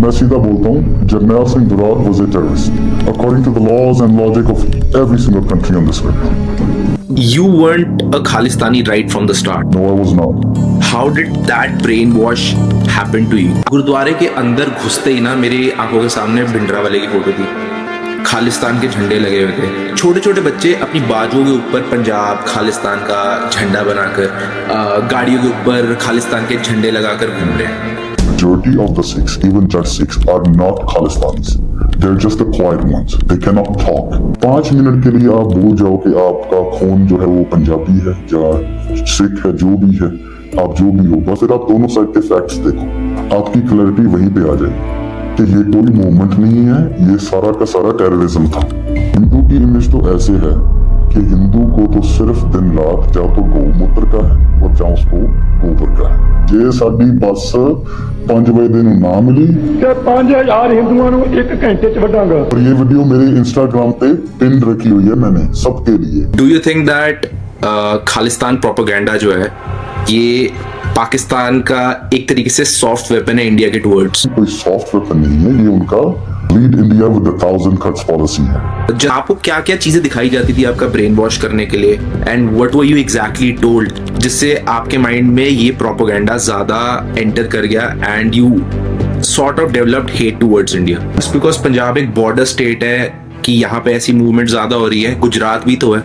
मैं सीधा बोलता हूँ, Jarnail Singh Brar was a terrorist according to the laws and logic of every single country on this earth. You weren't a Khalistani right from the start. No, I was not. How did that brainwash happen to you? गुरुद्वारे के अंदर घुसते ही ना मेरी आंखों के सामने भिंडरा वाले की फोटो थी, खालिस्तान के झंडे लगे हुए थे। छोटे छोटे बच्चे अपनी बाजुओं के ऊपर पंजाब खालिस्तान का झंडा बनाकर, गाड़ियों के ऊपर खालिस्तान के झंडे लगाकर घूम रहे हैं। Majority of the Sikhs, even Jat Sikhs, are not Khalistanis. They're just the quiet ones. They cannot talk. 5 minute के लिए आप भूल जाओ कि आपका खून जो है वो पंजाबी है या सिख है, जो भी है, आप जो भी हो, बस फिर आप दोनों साइड के फैक्ट्स देखो, आपकी क्लैरिटी वहीं पे आ जाएगी कि ये कोई मूवमेंट नहीं है, ये सारा का सारा टेररिज्म था। हिंदू की इमेज तो ऐसे है कि हिंदू को तो सिर्फ दिन रात या तो गौमूत्र का है और या उसको गोबर का है। ये साडी बस 5 बजे ਨੂੰ ਨਾ ਮਿਲੀ ਤੇ 5000 ਹਿੰਦੂਆਂ ਨੂੰ 1 ਘੰਟੇ ਚ ਵਡਾਂਗਾ। और ये वीडियो मेरे इंस्टाग्राम पे पिन रखी हुई है मैंने सबके लिए। Do you think that Khalistan propaganda जो है ये पाकिस्तान का एक तरीके से सॉफ्ट वेपन है इंडिया के टुवर्ड्स? कोई सॉफ्ट वेपन नहीं है, ये उनका lead India with the 1000 cuts policy है। आपको क्या क्या चीजें दिखाई जाती थी आपका ब्रेन वॉश करने के लिए, and what were you exactly told, जिससे आपके माइंड में ये प्रोपेगेंडा ज्यादा एंटर कर गया and you sort of developed hate towards India? Because Punjab एक बॉर्डर स्टेट है कि यहाँ पे ऐसी मूवमेंट ज्यादा हो रही है, गुजरात भी तो है,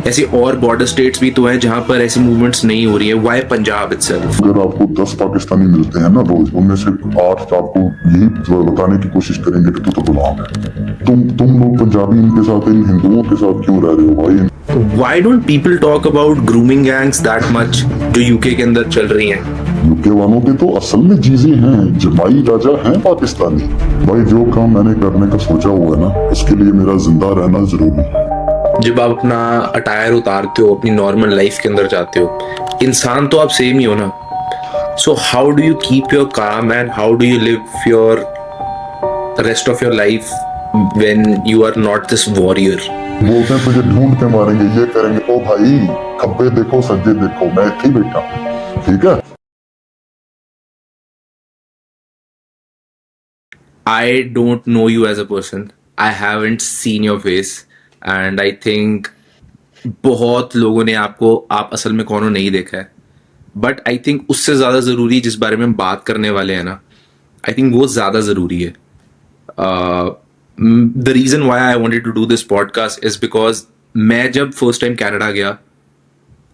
ऐसे और बॉर्डर स्टेट्स भी तो हैं जहां पर ऐसी मूवमेंट्स नहीं हो रही है। Why Punjab itself? अगर आपको 10 पाकिस्तानी मिलते हैं ना रोज, उनमें से 8 आपको यही बताने की कोशिश करेंगे कि तू तो गुलाम है। तुम लोग पंजाबी इनके साथ, इन हिंदुओं के साथ क्यों रह रहे हो भाई? Why don't people talk about grooming gangs that much जो यूके के अंदर चल रही हैं? यूके वालों के तो असल में चीजें हैं, जमाई राजा हैं पाकिस्तानी। भाई जो काम मैंने करने का सोचा हुआ है ना, उसके लिए मेरा जिंदा रहना जरूरी है। जब आप अपना अटायर उतारते हो, अपनी नॉर्मल लाइफ के अंदर जाते हो, इंसान तो आप सेम ही हो ना। So how do you keep your calm and how do you live your rest of your life when you are not this warrior? बोलते हैं तुझे ढूंढ के मारेंगे, ये करेंगे। ओ भाई, खब्बे देखो सज्जे देखो, मैं इत्थे ही बैठा, ठीक है। I don't know you as a person. I haven't seen your face. And I think बहुत लोगों ने आपको, आप असल में कौन हो नहीं देखा है, बट आई थिंक उससे ज़्यादा ज़रूरी जिस बारे में हम बात करने वाले हैं ना, आई थिंक वो ज़्यादा ज़रूरी है। The reason why I wanted to do this podcast is because मैं जब फर्स्ट टाइम कैनेडा गया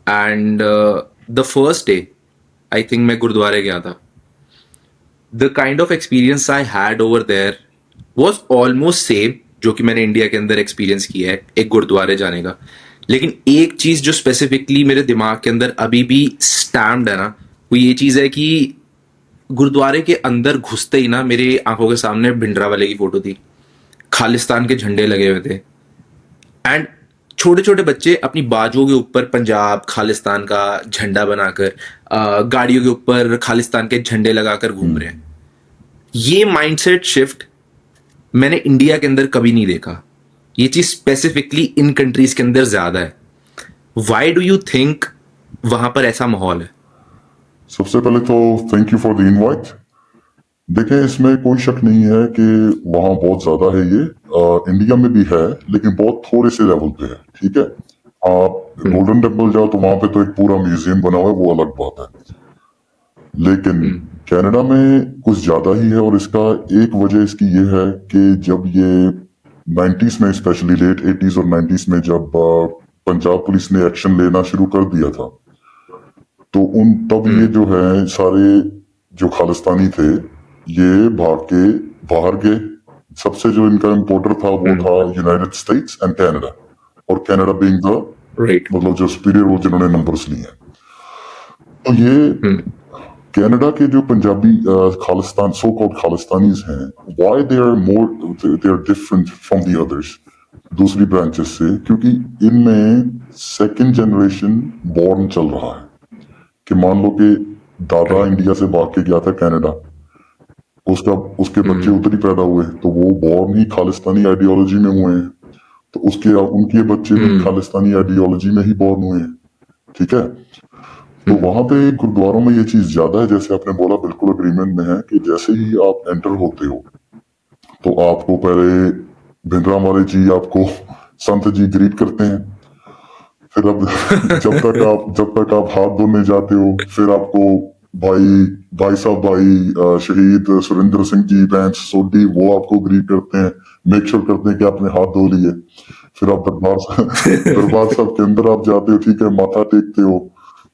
and the first day I think मैं गुरुद्वारे गया था, the kind of experience I had over there was almost same जो कि मैंने इंडिया के अंदर एक्सपीरियंस किया है एक गुरुद्वारे जाने का। लेकिन एक चीज जो स्पेसिफिकली मेरे दिमाग के अंदर अभी भी स्टैम्प्ड है ना, वो ये चीज है कि गुरुद्वारे के अंदर घुसते ही ना मेरे आंखों के सामने भिंडरा वाले की फोटो थी, खालिस्तान के झंडे लगे हुए थे, एंड छोटे छोटे बच्चे अपनी बाजुओं के ऊपर पंजाब खालिस्तान का झंडा बनाकर, गाड़ियों के ऊपर खालिस्तान के झंडे लगाकर घूम रहे हैं। ये माइंडसेट शिफ्ट मैंने इंडिया के अंदर कभी नहीं देखा। ये चीज स्पेसिफिकली इन कंट्रीज के अंदर ज्यादा है। व्हाई डू यू थिंक वहां पर ऐसा माहौल है? सबसे पहले तो thank you for the invite. देखें, इसमें कोई शक नहीं है कि वहाँ बहुत ज्यादा है ये, इंडिया में भी है लेकिन बहुत थोड़े से लेवल पे है, ठीक है। आप गोल्डन टेम्पल जाओ तो वहां पे तो एक पूरा म्यूजियम बना हुआ है, वो अलग बात है। लेकिन कनाडा में कुछ ज्यादा ही है, और इसका एक वजह इसकी ये है कि जब ये 90s में, स्पेशली लेट 80s और 90s में जब पंजाब पुलिस ने एक्शन लेना शुरू कर दिया था, तो तब ये जो है सारे जो खालिस्तानी थे ये भाग के बाहर गए। सबसे जो इनका इम्पोर्टर था वो था यूनाइटेड स्टेट्स एंड कनाडा, और कनाडा बीइंग द मतलब जो सुपीरियर, वो जिन्होंने नंबर्स लिए। तो ये कनाडा के जो पंजाबी खालिस्तान, सो कॉल्ड खालिस्तानीज हैं, why they are different from the others, दूसरी ब्रांचेस से, क्योंकि इनमें सेकंड जनरेशन बॉर्न चल रहा है। कि मान लो कि दादा इंडिया से भाग के गया था कनाडा, उसके बच्चे उधर ही पैदा हुए, तो वो बॉर्न ही खालिस्तानी आइडियोलॉजी में हुए हैं, तो उनके बच्चे भी खालिस्तानी आइडियोलॉजी में ही बॉर्न हुए हैं, ठीक है। तो वहां पे गुरुद्वारों में ये चीज ज्यादा है, जैसे आपने बोला, बिल्कुल बिल्कुल अग्रीमेंट में है कि जैसे ही आप एंटर होते हो तो आपको पहले भिंडरांवाले जी आपको संत जी ग्रीट करते हैं। फिर अब जब तक आप हाथ धोने जाते हो फिर आपको भाई भाई साहब शहीद सुरेंद्र सिंह जी बैंस सोडी वो आपको ग्रीट करते हैं, मेक श्योर करते हैं कि आपने हाथ धो लिए। फिर आप दरबार साहब के अंदर आप जाते हो, ठीक है, माथा टेकते हो।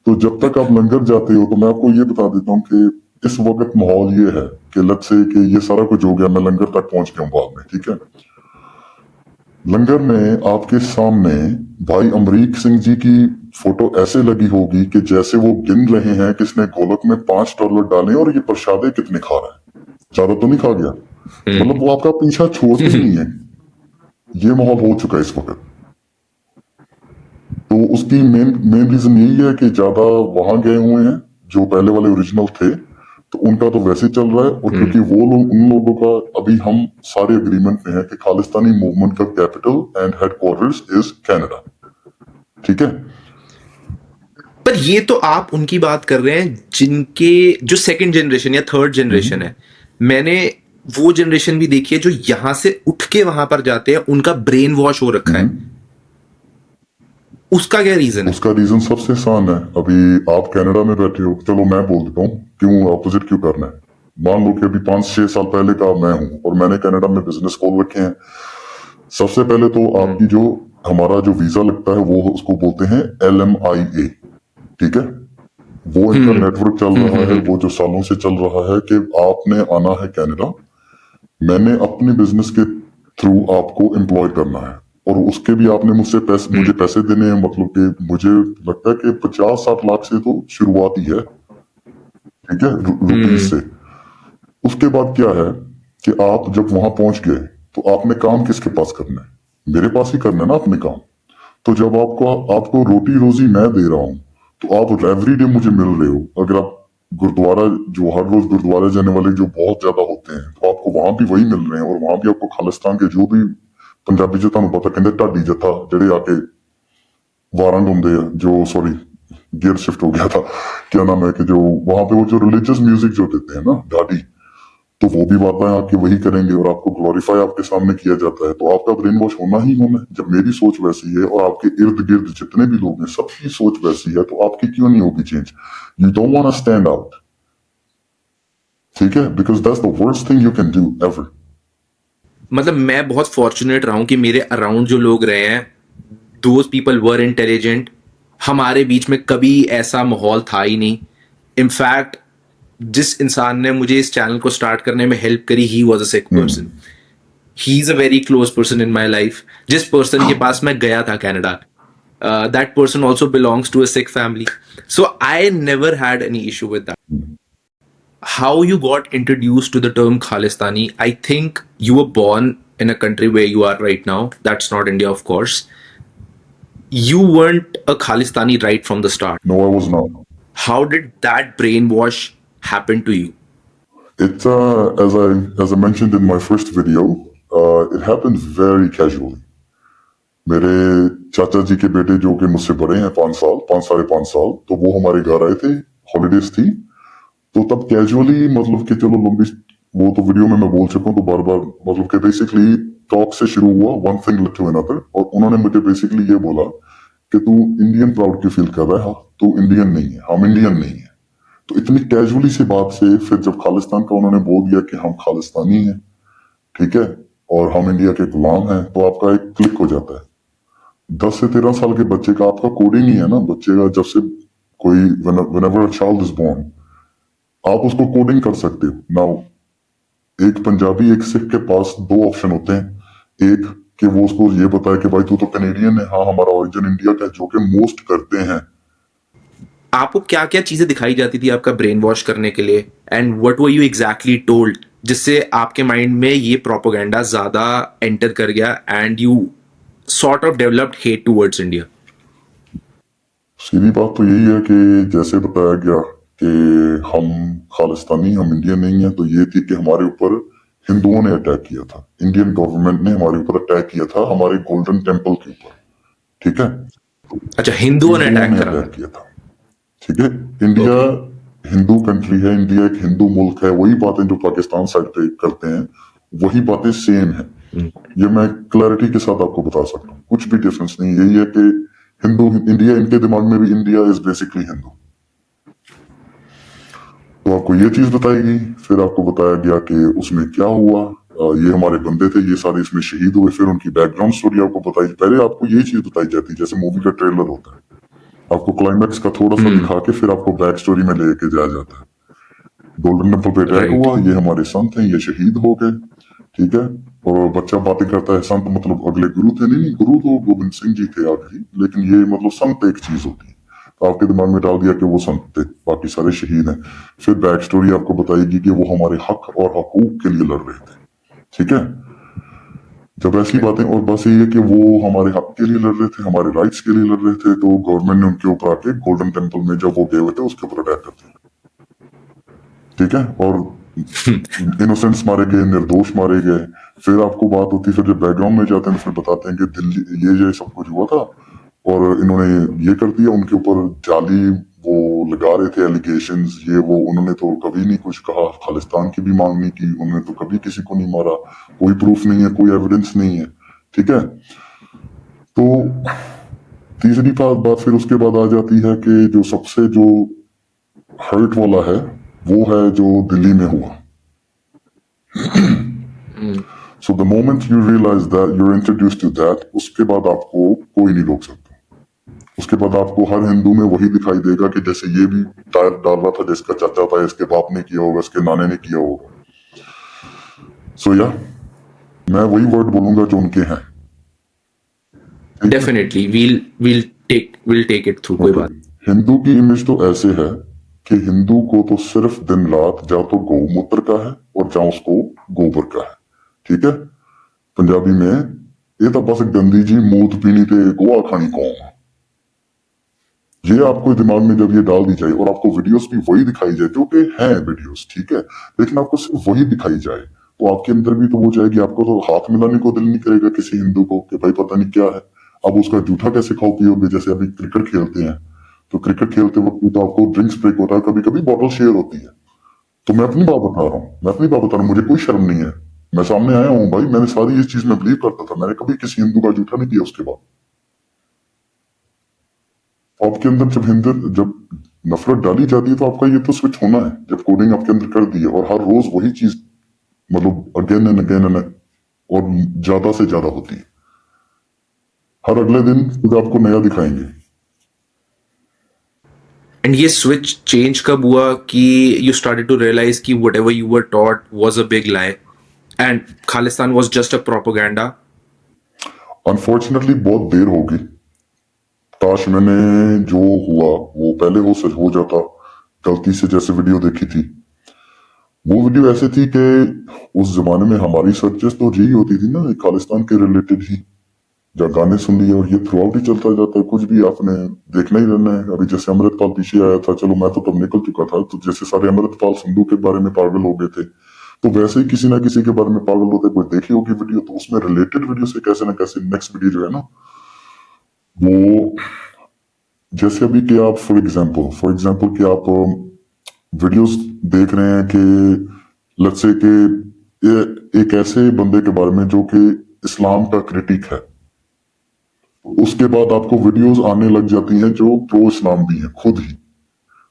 तो जब तक आप लंगर जाते हो तो मैं आपको ये बता देता हूँ कि इस वक्त माहौल ये है कि लग से कि ये सारा कुछ हो गया, मैं लंगर तक पहुंच गया हूँ बाद में, ठीक है। लंगर में आपके सामने भाई अमरीक सिंह जी की फोटो ऐसे लगी होगी कि जैसे वो गिन रहे हैं किसने गोलक में $5 डाले और ये प्रसादे कितने खा रहा है, ज्यादा तो नहीं खा गया। मतलब वो आपका पीछा छोड़ते ही नहीं है। ये माहौल हो चुका है इस वक्त। तो उसकी मेन रीजन यही है कि ज्यादा वहां गए हुए हैं जो पहले वाले ओरिजिनल थे, तो उनका तो वैसे चल रहा है। और क्योंकि वो लोग उन लोगों का अभी हम सारे अग्रीमेंट में है कि खालिस्तानी मूवमेंट का capital and headquarters is Canada, ठीक है। पर ये तो आप उनकी बात कर रहे हैं जिनके जो सेकंड जनरेशन या थर्ड जनरेशन है। मैंने वो जनरेशन भी देखी है जो यहां से उठ के वहां पर जाते हैं, उनका ब्रेन वॉश हो रखा है। उसका क्या रीजन है? उसका रीजन सबसे आसान है। अभी आप कनाडा में बैठे हो, चलो मैं बोल देता हूँ क्यों अपोजिट क्यों करना है। मान लो कि अभी 5-6 साल पहले का मैं हूँ और मैंने कनाडा में बिजनेस खोल रखे हैं। सबसे पहले तो आपकी जो हमारा जो वीजा लगता है वो उसको बोलते हैं LMIA, ठीक है। वो इनका नेटवर्क चल रहा है, वो जो सालों से चल रहा है कि आपने आना है कनाडा, मैंने अपने बिजनेस के थ्रू आपको एम्प्लॉय करना है और उसके भी आपने मुझे पैसे देने हैं। मतलब कि मुझे लगता है कि 50-60 लाख से तो शुरुआत ही है, ठीक है, रुपीज से। उसके बाद क्या है कि आप जब वहां पहुंच गए तो आपने काम किसके पास करना है? मेरे पास ही करना है ना अपने काम। तो जब आपको रोटी रोजी मैं दे रहा हूं तो आप एवरी डे मुझे मिल रहे हो। अगर आप गुरुद्वारा, जो हर रोज गुरुद्वारे जाने वाले जो बहुत ज्यादा होते हैं, तो आपको वहां भी वही मिल रहे हैं और वहां भी आपको खालिस्तान के जो भी पंजाबी जो ਤੁਹਾਨੂੰ पता कहते ढाडी जत्था जेडे आके वारंग होंगे हैं, जो सॉरी गियर शिफ्ट हो गया था, क्या नाम है कि जो वहां पे वो जो रिलीजियस म्यूजिक जो देते हैं ना ढाडी, तो वो भी बातें आके वही करेंगे और आपको ग्लोरीफाई आपके सामने किया जाता है। तो आपका ब्रेन वॉश होना ही होना है। जब मेरी सोच वैसी है और आपके इर्द गिर्द जितने भी लोग हैं सबकी सोच वैसी है, तो आपकी क्यों नहीं होगी change? You don't want to stand out, ठीक है, because that's the worst thing you can do ever. मतलब मैं बहुत फॉर्चुनेट रहा हूं कि मेरे अराउंड जो लोग रहे हैं, दोज पीपल वर इंटेलिजेंट। हमारे बीच में कभी ऐसा माहौल था ही नहीं। इनफैक्ट जिस इंसान ने मुझे इस चैनल को स्टार्ट करने में हेल्प करी, he was a Sikh person. He is a very close person in my life. जिस पर्सन के पास मैं गया था Canada, that person also belongs to a Sikh family, so I never had any issue with that. How you got introduced to the term Khalistani? I think you were born in a country where you are right now. That's not India, of course. You weren't a Khalistani right from the start. No, I was not. How did that brainwash happen to you? It as I mentioned in my first video, it happened very casually. मेरे चाचा जी के बेटे जो कि मुझसे बड़े हैं 5 साल, 5 साढ़े 5 साल, तो वो हमारे घर आए थे, हॉलीडेज थी। तो तब कैजुअली, मतलब कि चलो लंबी, वो तो वीडियो में मैं बोल चुका हूँ तो बार बार, मतलब कि बेसिकली टॉक से शुरू हुआ, one thing led to another, और उन्होंने मुझे बेसिकली ये बोला कि तू इंडियन प्राउड क्यों फील कर रहा है, हाँ तू इंडियन नहीं है, हम इंडियन नहीं है। तो इतनी कैजुअली सी बात से फिर जब खालिस्तान का उन्होंने बोल दिया कि हम खालिस्तानी हैं, ठीक है, और हम इंडिया के गुलाम हैं, तो आपका एक क्लिक हो जाता है। 10 से 13 साल के बच्चे का आपका कोडिंग ही है ना, बच्चे का जब से कोई whenever a child is born, आप उसको कोडिंग कर सकते हो। नाउ एक पंजाबी एक सिख के पास 2 ऑप्शन होते हैं। एक कि वो उसको ये बताए कि भाई तू तो कैनेडियन है, हाँ हमारा ओरिजिन इंडिया का है, जो कि मोस्ट करते हैं। आपको क्या क्या चीजें दिखाई जाती थी आपका ब्रेन वॉश करने के लिए, and what were you exactly told, जिससे आपके माइंड में ये प्रोपोगेंडा ज्यादा एंटर कर गया and you sort of developed hate towards India? सीधी बात तो यही है कि जैसे बताया गया कि हम खालिस्तानी, हम इंडियन नहीं है, तो ये थी कि हमारे ऊपर हिंदुओं ने अटैक किया था, इंडियन गवर्नमेंट ने हमारे ऊपर अटैक किया था, हमारे गोल्डन टेम्पल के ऊपर, ठीक है। अच्छा, हिंदुओं ने अटैक करा था। किया था, ठीक है। इंडिया हिंदू कंट्री है, इंडिया एक हिंदू मुल्क है, वही बातें जो पाकिस्तान साइड पे करते हैं वही बातें सेम है। ये मैं क्लैरिटी के साथ आपको बता सकता हूँ, कुछ भी डिफरेंस नहीं। यही है कि हिंदू इंडिया, इनके दिमाग में भी इंडिया इज बेसिकली हिंदू। तो आपको ये चीज बताएगी, फिर आपको बताया गया कि उसमें क्या हुआ, ये हमारे बंदे थे, ये सारे इसमें शहीद हुए, फिर उनकी बैकग्राउंड स्टोरी आपको बताई। पहले आपको ये चीज बताई जाती है जैसे मूवी का ट्रेलर होता है, आपको क्लाइमैक्स का थोड़ा सा दिखा के फिर आपको बैक स्टोरी में लेके जाया जाता है। गोल्डन टेम्पल पे अटैक राइट। हुआ, ये हमारे संत हैं, ये शहीद हो गए, ठीक है। और बच्चा बातें करता है संत मतलब अगले गुरु थे, नहीं नहीं, गुरु तो गोविंद सिंह जी थे आखिरी, लेकिन ये मतलब संत एक चीज होती है। तो आपके दिमाग में डाल दिया कि वो संत थे, बाकी सारे शहीद हैं। फिर बैक स्टोरी आपको बताएगी कि वो हमारे हक और हकूक के लिए लड़ रहे थे, ठीक है। जब ऐसी बातें, और बस ये है कि वो हमारे हक के लिए लड़ रहे थे, हमारे राइट्स के लिए लड़ रहे थे, तो गवर्नमेंट ने उनके ऊपर आके गोल्डन टेम्पल में जब वो गए हुए थे उसके ऊपर अटैक कर दिया, ठीक है। और इनोसेंट्स मारे गए, निर्दोष मारे गए। फिर आपको बात होती है, फिर जब बैकग्राउंड में जाते हैं फिर बताते हैं कि दिल्ली ये सब कुछ हुआ था और इन्होंने ये कर दिया, उनके ऊपर जाली वो लगा रहे थे एलिगेशंस, ये वो। उन्होंने तो कभी नहीं कुछ कहा, खालिस्तान की भी मांग नहीं की, उन्होंने तो कभी किसी को नहीं मारा, कोई प्रूफ नहीं है, कोई एविडेंस नहीं है, ठीक है। तो तीसरी बात फिर उसके बाद आ जाती है कि जो सबसे जो हर्ट वाला है वो है जो दिल्ली में हुआ। So the moment you realize that you introduce to that, उसके बाद आपको कोई नहीं रोक सकता। उसके बाद आपको हर हिंदू में वही दिखाई देगा कि जैसे ये भी टायर डाल रहा था, जिसका चाचा था, इसके बाप ने किया होगा, इसके नाने ने किया होगा। सो या मैं वही वर्ड बोलूंगा जो उनके हैं। Definitely we'll take it through, कोई बात। हिंदू की इमेज तो ऐसे है कि हिंदू को तो सिर्फ दिन रात जा तो गौमूत्र का है और जा उसको गोबर का है, ठीक है। पंजाबी में ये तो बस गंदी जी मूत पीनी ते गोआ खानी कौम। ये आपको दिमाग में जब ये डाल दी जाए और आपको वीडियोस भी वही दिखाई जाए जो कि हैं वीडियोस, ठीक है, लेकिन आपको सिर्फ वही दिखाई जाए, तो आपके अंदर भी तो वो जाएगी। आपको तो हाथ मिलाने को दिल नहीं करेगा किसी हिंदू को कि भाई पता नहीं क्या है। अब उसका जूठा कैसे खाओ पियोगे? जैसे अभी क्रिकेट खेलते हैं, तो क्रिकेट खेलते वक्त भी तो आपको ड्रिंक्स ब्रेक होता है, कभी कभी बॉटल शेयर होती है। तो मैं अपनी बात बता रहा हूँ, मैं अपनी बात बता रहा हूँ, मुझे कोई शर्म नहीं है, मैं सामने आया हूँ भाई, मैंने सारी ये चीज में बिलीव करता था, मैंने कभी किसी हिंदू का जूठा नहीं किया उसके बाद। आपके अंदर जब नफरत डाली जाती है तो आपका ये तो स्विच होना है, जब कोडिंग आपके अंदर कर दी है और हर रोज वही चीज मतलब अगेन एंड अगेन एंड और ज्यादा से ज्यादा होती है, हर अगले दिन कुछ आपको नया दिखाएंगे। एंड ये स्विच चेंज कब हुआ कि यू स्टार्टेड टू रियलाइज कि whatever you were taught was a big lie and Khalistan was just a propaganda? Unfortunately बहुत देर होगी, काश मैंने जो हुआ वो पहले हो जाता। गलती से जैसे वीडियो देखी थी, वो वीडियो ऐसे थी कि उस जमाने में हमारी सर्चेस तो यही होती थी ना, खालिस्तान के रिलेटेड ही, जब गाने सुन लिए और ये थ्रू आउट ही चलता जाता है, कुछ भी आपने देखना ही रहना है। अभी जैसे अमृतपाल पीछे आया था, चलो मैं तो तब निकल चुका था, तो जैसे सारे अमृतपाल संधू के बारे में पागल हो गए थे, तो वैसे ही किसी ना किसी के बारे में पागल होते, कोई देखी होगी वीडियो तो उसमें रिलेटेड वीडियो से कैसे ना कैसे नेक्स्ट वीडियो जो है ना वो, जैसे अभी कि आप फॉर एग्जांपल कि आप वीडियोस देख रहे हैं कि लेट्स से कि ये एक ऐसे बंदे के बारे में जो कि इस्लाम का क्रिटिक है, उसके बाद आपको वीडियोस आने लग जाती हैं जो प्रो इस्लाम भी हैं खुद ही।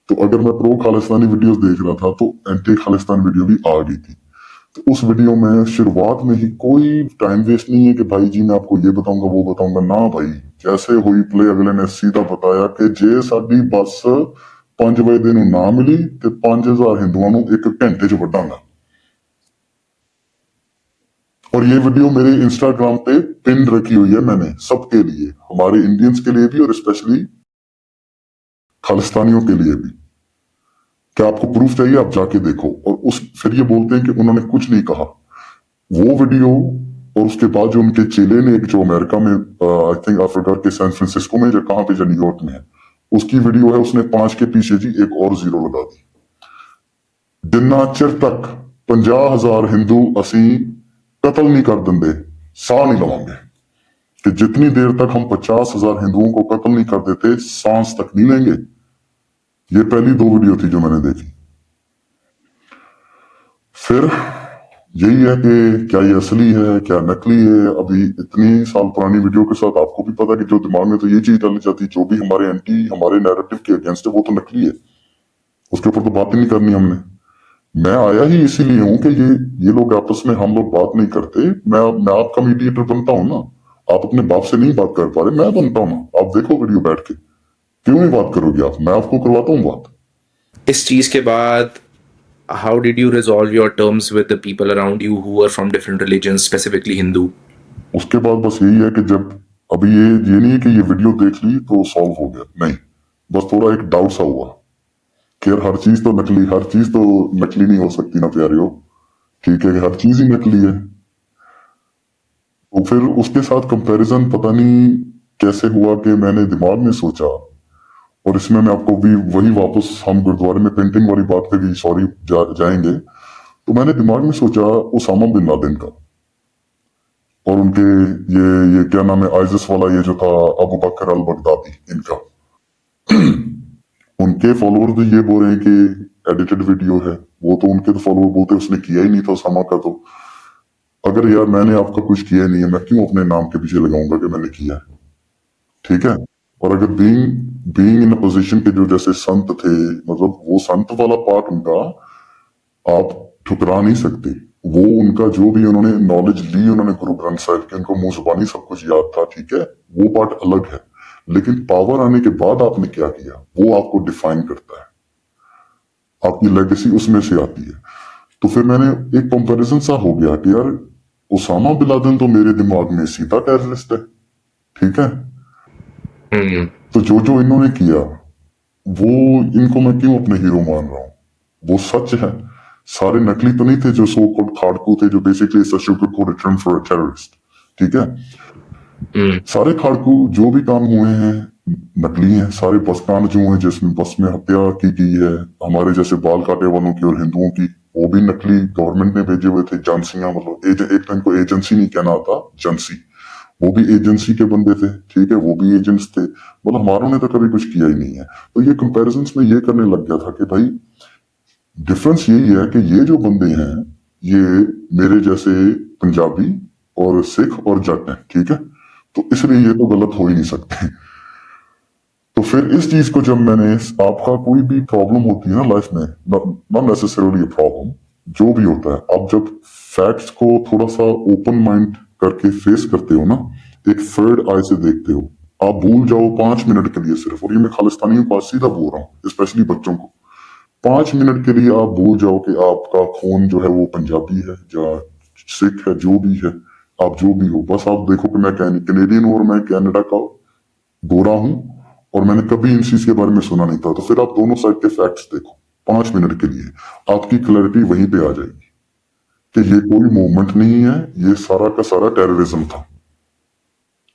तो अगर मैं प्रो खालिस्तानी वीडियोस देख रहा था तो एंटी खालिस्तान वीडियो भी आ गई थी। तो उस वीडियो में शुरुआत में ही कोई टाइम वेस्ट नहीं है कि भाई जी मैं आपको ये बताऊंगा वो बताऊंगा ना भाई, जैसे हुई प्ले अगले ने सीधा बताया कि जे साडी बस 5 बजे दिन ना मिली तो 5000 हिंदुओं ਨੂੰ 1 घंटे च वड्डांगा। और ये वीडियो मेरे इंस्टाग्राम पे पिन रखी हुई है मैंने सबके लिए, हमारे इंडियंस के लिए भी और स्पेशली खालिस्तानियों के लिए भी। क्या आपको प्रूफ चाहिए? आप जाके देखो। और उस फिर ये बोलते हैं कि उन्होंने कुछ नहीं कहा, वो वीडियो और उसके बाद जो उनके चेले ने एक जो अमेरिका में आई थिंक अफ्रीका के सैन फ्रांसिस्को में, जो कहां पे, जो न्यूयॉर्क में है, उसकी वीडियो है, उसने 5 के पीछे जी एक और जीरो लगा दी। जिन्ना चिर तक 50,000 हिंदू असी कत्ल नहीं कर देंगे, साह नहीं लवांगे, कि जितनी देर तक हम 50,000 हिंदुओं को कत्ल नहीं कर देते सांस तक नहीं लेंगे। ये पहली 2 वीडियो थी जो मैंने देखी। फिर यही है कि क्या ये असली है क्या नकली है। अभी इतनी साल पुरानी वीडियो के साथ आपको भी पता कि जो दिमाग में तो ये चीज डालनी चाहती, जो भी हमारे एंटी हमारे नैरेटिव के अगेंस्ट है वो तो नकली है, उसके ऊपर तो बात ही नहीं करनी हमने। मैं आया ही इसीलिए हूं कि ये लोग आपस में हम लोग बात नहीं करते। मैं आपका मीडिएटर बनता हूं ना। आप अपने बाप से नहीं बात कर पा रहे, मैं बनता हूं ना। आप देखो वीडियो बैठ के, क्यों नहीं बात करोगे आप? मैं आपको करवाता हूँ बात। इस चीज के बाद how did you resolve your terms with the people around you who were from different religions, specifically Hindu? उसके बाद बस यही है कि जब अभी ये नहीं है कि ये वीडियो देख ली तो सॉल्व हो गया, नहीं। बस थोड़ा एक डाउट सा हुआ कि यार हर चीज तो नकली नहीं हो सकती ना प्यारे हो। ठीक है कि हर चीज ही नकली है। तो फिर उसके साथ कंपैरिजन पता नहीं कैसे हुआ कि मैंने दिमाग में सोचा। और इसमें मैं आपको भी वही वापस हम गुरुद्वारे में पेंटिंग वाली बात पे भी सॉरी जाएंगे। तो मैंने दिमाग में सोचा उसामा बिन लादेन का और उनके ये क्या नाम है आइसिस वाला ये जो था अबू बकर अल बगदादी, इनका उनके फॉलोअर तो ये बोल रहे हैं कि एडिटेड वीडियो है। वो तो उनके तो फॉलोअर बोलते उसने किया ही नहीं था उसामा का। तो अगर यार मैंने आपका कुछ किया नहीं है, मैं क्यों अपने नाम के पीछे लगाऊंगा कि मैंने किया है? ठीक है। और अगर being being in a position के जो जैसे संत थे, मतलब वो संत वाला पार्ट उनका आप ठुकरा नहीं सकते। वो उनका जो भी उन्होंने नॉलेज ली उन्होंने गुरु ग्रंथ साहिब की, उनको मुंह जुबानी सब कुछ याद था, ठीक है, वो पार्ट अलग है। लेकिन पावर आने के बाद आपने क्या किया वो आपको डिफाइन करता है। आपकी लेगेसी उसमें से आती है। तो फिर मैंने एक कंपैरिजन सा हो गया कि यार उसामा बिन लादेन तो मेरे दिमाग में सीधा टेररिस्ट है, ठीक है। Hmm. तो जो जो इन्होंने किया वो इनको मैं क्यों अपने हीरो मान रहा हूं? वो सच है। सारे नकली तो नहीं थे जो सो कॉल्ड खाड़कू थे जो बेसिकली शुगर को रिटर्न फॉर अ टेररिस्ट, ठीक है। Hmm. सारे खाड़कू जो भी काम हुए हैं नकली हैं। सारे बस कांड जो हुए जिसमें बस में हत्या की गई है हमारे जैसे बाल काटे वालों की और हिंदुओं की, वो भी नकली गवर्नमेंट ने भेजे हुए थे एजेंसियां। मतलब एक तो इनको एजेंसी नहीं कहना आता, एजेंसी। वो भी एजेंसी के बंदे थे, ठीक है, वो भी एजेंट्स थे। मतलब हमारों ने तो कभी कुछ किया ही नहीं है। तो ये कंपैरिजन में ये करने लग गया था कि भाई डिफरेंस यही है कि ये जो बंदे हैं ये मेरे जैसे पंजाबी और सिख और जट हैं, ठीक है। तो इसलिए ये तो गलत हो ही नहीं सकते। तो फिर इस चीज को जब मैंने आपका कोई भी प्रॉब्लम होती है ना लाइफ में, नॉट नेसेसरली प्रॉब्लम, जो भी होता है आप जब फैक्ट्स को थोड़ा सा ओपन माइंड करके फेस करते हो ना, एक थर्ड आई से देखते हो, आप भूल जाओ 5 मिनट के लिए सिर्फ। और ये मैं खालिस्तानियों को आज सीधा बोल रहा हूँ, स्पेशली बच्चों को। 5 मिनट के लिए आप भूल जाओ कि आपका खून जो है वो पंजाबी है या सिख है, जो भी है, आप जो भी हो। बस आप देखो कि मैं कैनेडियन हूं और मैं कनाडा का गोरा हूं और मैंने कभी इन चीज के बारे में सुना नहीं था। तो फिर आप दोनों साइड के फैक्ट्स देखो 5 मिनट के लिए, आपकी क्लैरिटी वहीं पे आ जाएगी कि ये कोई मूवमेंट नहीं है, ये सारा का सारा टेररिज्म था।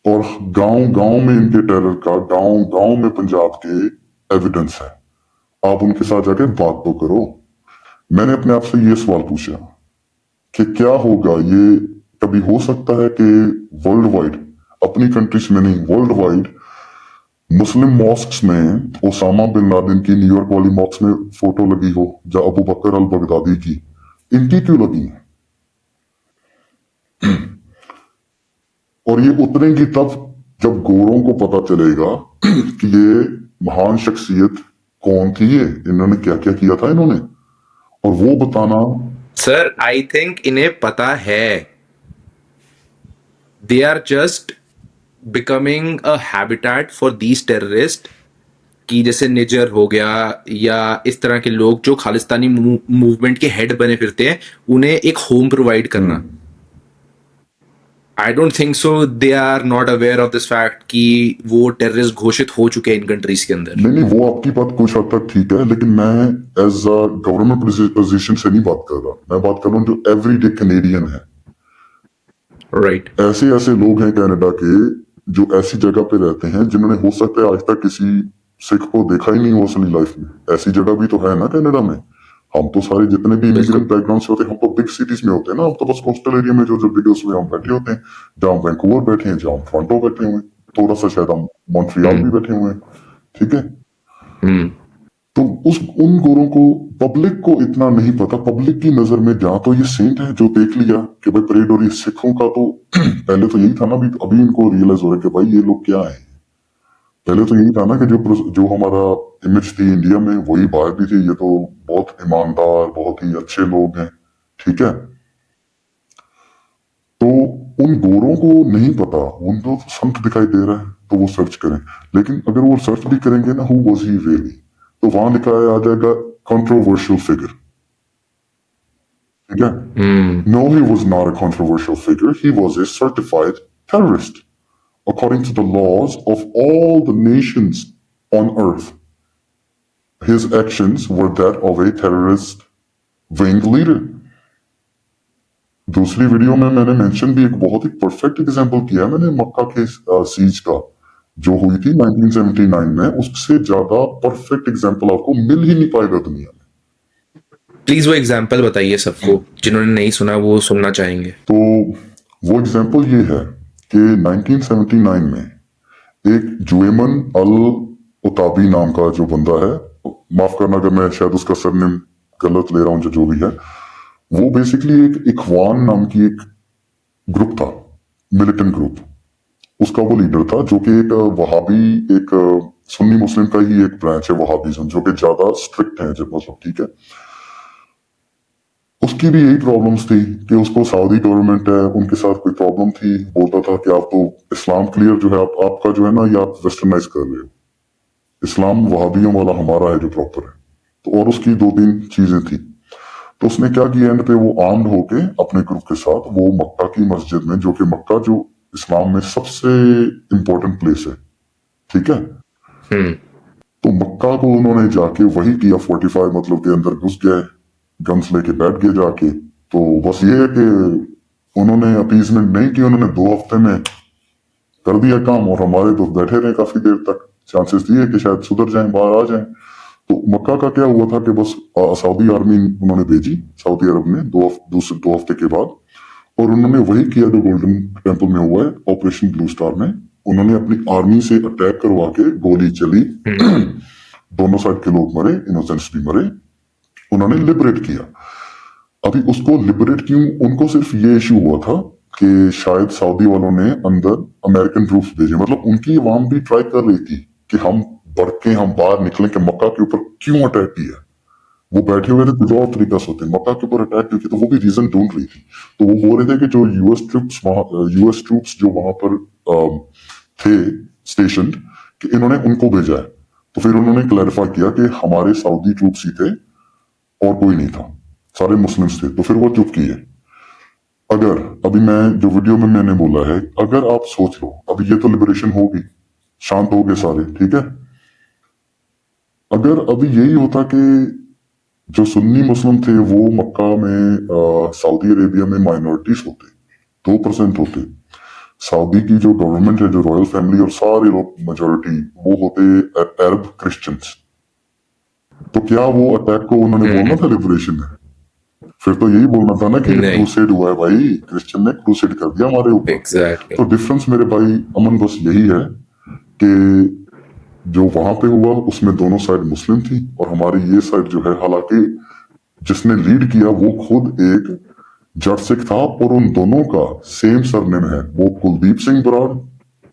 और गांव गांव में इनके टेरर का, गांव गांव में पंजाब के एविडेंस है। आप उनके साथ जाके बात तो करो। मैंने अपने आप से ये सवाल पूछा कि क्या होगा, ये कभी हो सकता है कि वर्ल्ड वाइड, अपनी कंट्रीज में नहीं वर्ल्ड वाइड, मुस्लिम मॉस्क्स में ओसामा बिन लादेन की न्यूयॉर्क वाली मॉस्क में फोटो लगी हो या अबू बकर अल बगदादी की, इनकी क्यों लगी है? और ये उतरेंगी तब जब गोरों को पता चलेगा कि ये महान शख्सियत कौन थी, ये इन्होंने क्या क्या किया था इन्होंने, और वो बताना। सर आई थिंक इन्हें पता है, they are just becoming a habitat for these terrorist, कि जैसे निजर हो गया या इस तरह के लोग जो खालिस्तानी मूवमेंट के हेड बने फिरते हैं, उन्हें एक होम प्रोवाइड करना। I don't think so they are not aware of this fact कि वो टेररिस्ट घोषित हो चुके हैं इन कंट्रीज के अंदर। नहीं नहीं, वो आपकी बात कुछ हद तक ठीक है, लेकिन मैं एज अ गवर्नमेंट पोजीशन से नहीं बात कर रहा। मैं बात कर रहा हूँ जो एवरीडे कैनेडियन है। राइट। ऐसे ऐसे लोग हैं कनाडा के जो ऐसी जगह पे रहते हैं जिन्होंने हो सकता है आज तक किसी सिख को देखा ही नहीं हो असली लाइफ में। ऐसी जगह भी तो है ना कनाडा में। हम तो सारे जितने भी इमिग्रेंट बैकग्राउंड से होते हैं हम तो बिग सिटीज में होते हैं ना। हम तो बस कोस्टल एरिया में जो जो वीडियोस में हम बैठे होते हैं, जहाँ वैंकूवर बैठे हैं, जहाँ टोरंटो बैठे हुए हैं, थोड़ा सा शायद हम मॉन्ट्रियल भी बैठे हुए हैं, ठीक है। तो उन गोरों को, पब्लिक को इतना नहीं पता। पब्लिक की नजर में जहां तो ये सेंट है जो देख लिया कि भाई परेड हो रही है सिखों का, तो पहले तो यही था ना, अभी इनको रियलाइज हो रहा है कि भाई ये लोग क्या है। पहले तो यही था ना कि जो हमारा इमेज थी इंडिया में वही बाहर भी थी, ये तो बहुत ईमानदार बहुत ही अच्छे लोग हैं, ठीक है। तो उन गोरों को नहीं पता, उनको तो संत दिखाई दे रहा है तो वो सर्च करें। लेकिन अगर वो सर्च भी करेंगे ना, हु वाज ही रियली, तो वहां लिखा आ जाएगा कंट्रोवर्शियल फिगर, ठीक है। No, he was not a controversial figure. He was a certified terrorist according to the laws of all the nations on earth. His actions were that of a terrorist wing leader. दूसरी video में मैंने mention भी एक बहुत ही perfect example किया है मैंने मक्का के सीज का, जो हुई थी 1979 में। उससे ज्यादा परफेक्ट एग्जांपल आपको मिल ही नहीं पाएगा दुनिया में। प्लीज वो एग्जाम्पल बताइए सबको, जिन्होंने नहीं सुना वो सुनना चाहेंगे। तो वो एग्जांपल ये है कि 1979 में एक जुएमन अल उताबी नाम का जो बंदा है, माफ करना अगर मैं शायद उसका सरनेम गलत ले रहा हूं, जो भी है, वो बेसिकली एक इखवान नाम की एक ग्रुप था, मिलिटेंट ग्रुप। उसका वो लीडर था जो कि एक वहाबी, एक सुन्नी मुस्लिम का ही एक ब्रांच है वहाबिज्म, जो कि ज्यादा स्ट्रिक्ट है जब मतलब, ठीक है। उसकी भी यही प्रॉब्लम्स थी कि उसको सऊदी गवर्नमेंट है उनके साथ कोई प्रॉब्लम थी। बोलता था कि आप तो इस्लाम क्लियर जो है आपका जो है ना, ये आप वेस्टर्नाइज कर रहे हो, इस्लाम वहाबियों वाला हमारा है जो प्रॉपर है। तो और उसकी दो तीन चीजें थी। तो उसने क्या किया, एंड पे वो आर्म्ड होके अपने ग्रुप के साथ वो मक्का की मस्जिद में, जो कि मक्का जो इस्लाम में सबसे इंपॉर्टेंट प्लेस है, ठीक है। तो मक्का को उन्होंने जाके वही किया, 45 मतलब के अंदर घुस गए, गन्स लेके बैठ गए जाके। तो बस ये है कि उन्होंने अपीजमेंट नहीं की, उन्होंने 2 हफ्ते में कर दिया काम, और हमारे तो बैठे रहे काफी देर तक, चांसेस दिए कि शायद सुधर जाएं, बाहर आ जाएं। तो मक्का का क्या हुआ था कि बस सऊदी आर्मी उन्होंने भेजी, सऊदी अरब ने 2 हफ्ते के बाद, और उन्होंने वही किया जो गोल्डन टेम्पल में हुआ है ऑपरेशन ब्लू स्टार में। उन्होंने अपनी आर्मी से अटैक करवा के गोली चली, दोनों साइड के लोग मरे, इनोसेंट्स भी मरे, उन्होंने लिबरेट किया। अभी उसको लिबरेट क्यों, उनको सिर्फ ये इश्यू हुआ था कि शायद सऊदी वालों ने अंदर अमेरिकन ट्रूप्स भेजे, मतलब उनकी अवाम भी ट्राई कर रही थी कि हम बढ़ के हम बाहर निकलें कि मक्का के ऊपर क्यों अटैक किया। वो बैठे हुए थे, कुछ और तरीका से होते मक्का के ऊपर अटैक क्यों किया, तो वो भी रीजन ढूंढ रही थी। तो वो बोल रहे थे कि जो यूएस ट्रूप्स जो वहां पर थे स्टेशन, कि इन्होंने उनको भेजा है। तो फिर उन्होंने क्लैरिफाई किया कि हमारे सऊदी ट्रूप्स ही थे और कोई नहीं था, सारे मुस्लिम्स थे। तो फिर वो चुप किए। अगर अभी मैं जो वीडियो में मैंने बोला है, अगर आप सोच लो अभी ये तो लिबरेशन होगी, शांत हो गए सारे, ठीक है। अगर अभी यही होता कि जो सुन्नी मुस्लिम थे वो मक्का में सऊदी अरेबिया में माइनॉरिटीज होते, 2% होते, सऊदी की जो गवर्नमेंट है, जो रॉयल फैमिली और सारे लोग मेजोरिटी वो होते अरब क्रिश्चियंस, तो क्या वो अटैक को उन्होंने बोलना था लिबरेशन है? फिर तो यही बोलना था ना कि क्रूसेड हुआ है भाई, क्रिश्चियन ने क्रूसेड कर दिया हमारे ऊपर। एग्जैक्टली। तो डिफरेंस मेरे भाई अमन बस यही है कि जो वहां पे हुआ उसमें दोनों साइड मुस्लिम थी, और हमारी ये साइड जो है, हालांकि जिसने लीड किया वो खुद एक जट सिख था, और उन दोनों का सेम सरनेम है, वो कुलदीप सिंह बराड़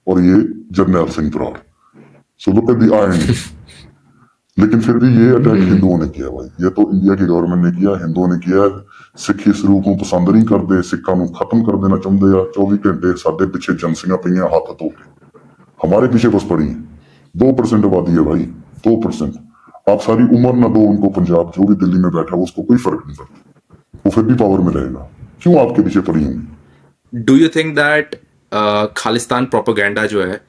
और ये Jarnail Singh Brar. So look at the irony. लेकिन फिर भी ये अटैक हिंदुओं ने किया भाई, ये तो इंडिया की गवर्नमेंट ने किया, हिंदुओं ने किया। सिख इस रूप को पसंद नहीं करते, सिखा खत्म कर देना चाहते हैं। 24 घंटे साढ़े पीछे जनसियां पई हाथ धो के, हमारे पीछे बस पड़ी है। 2% आबादी है भाई, 2%। आप सारी उम्र ना दो उनको, पंजाब जो भी दिल्ली में बैठा उसको कोई फर्क नहीं पड़ता, वो फिर भी पावर में रहेगा। क्यों आपके पीछे पड़ी होंगी? Do you think that Khalistan propaganda जो है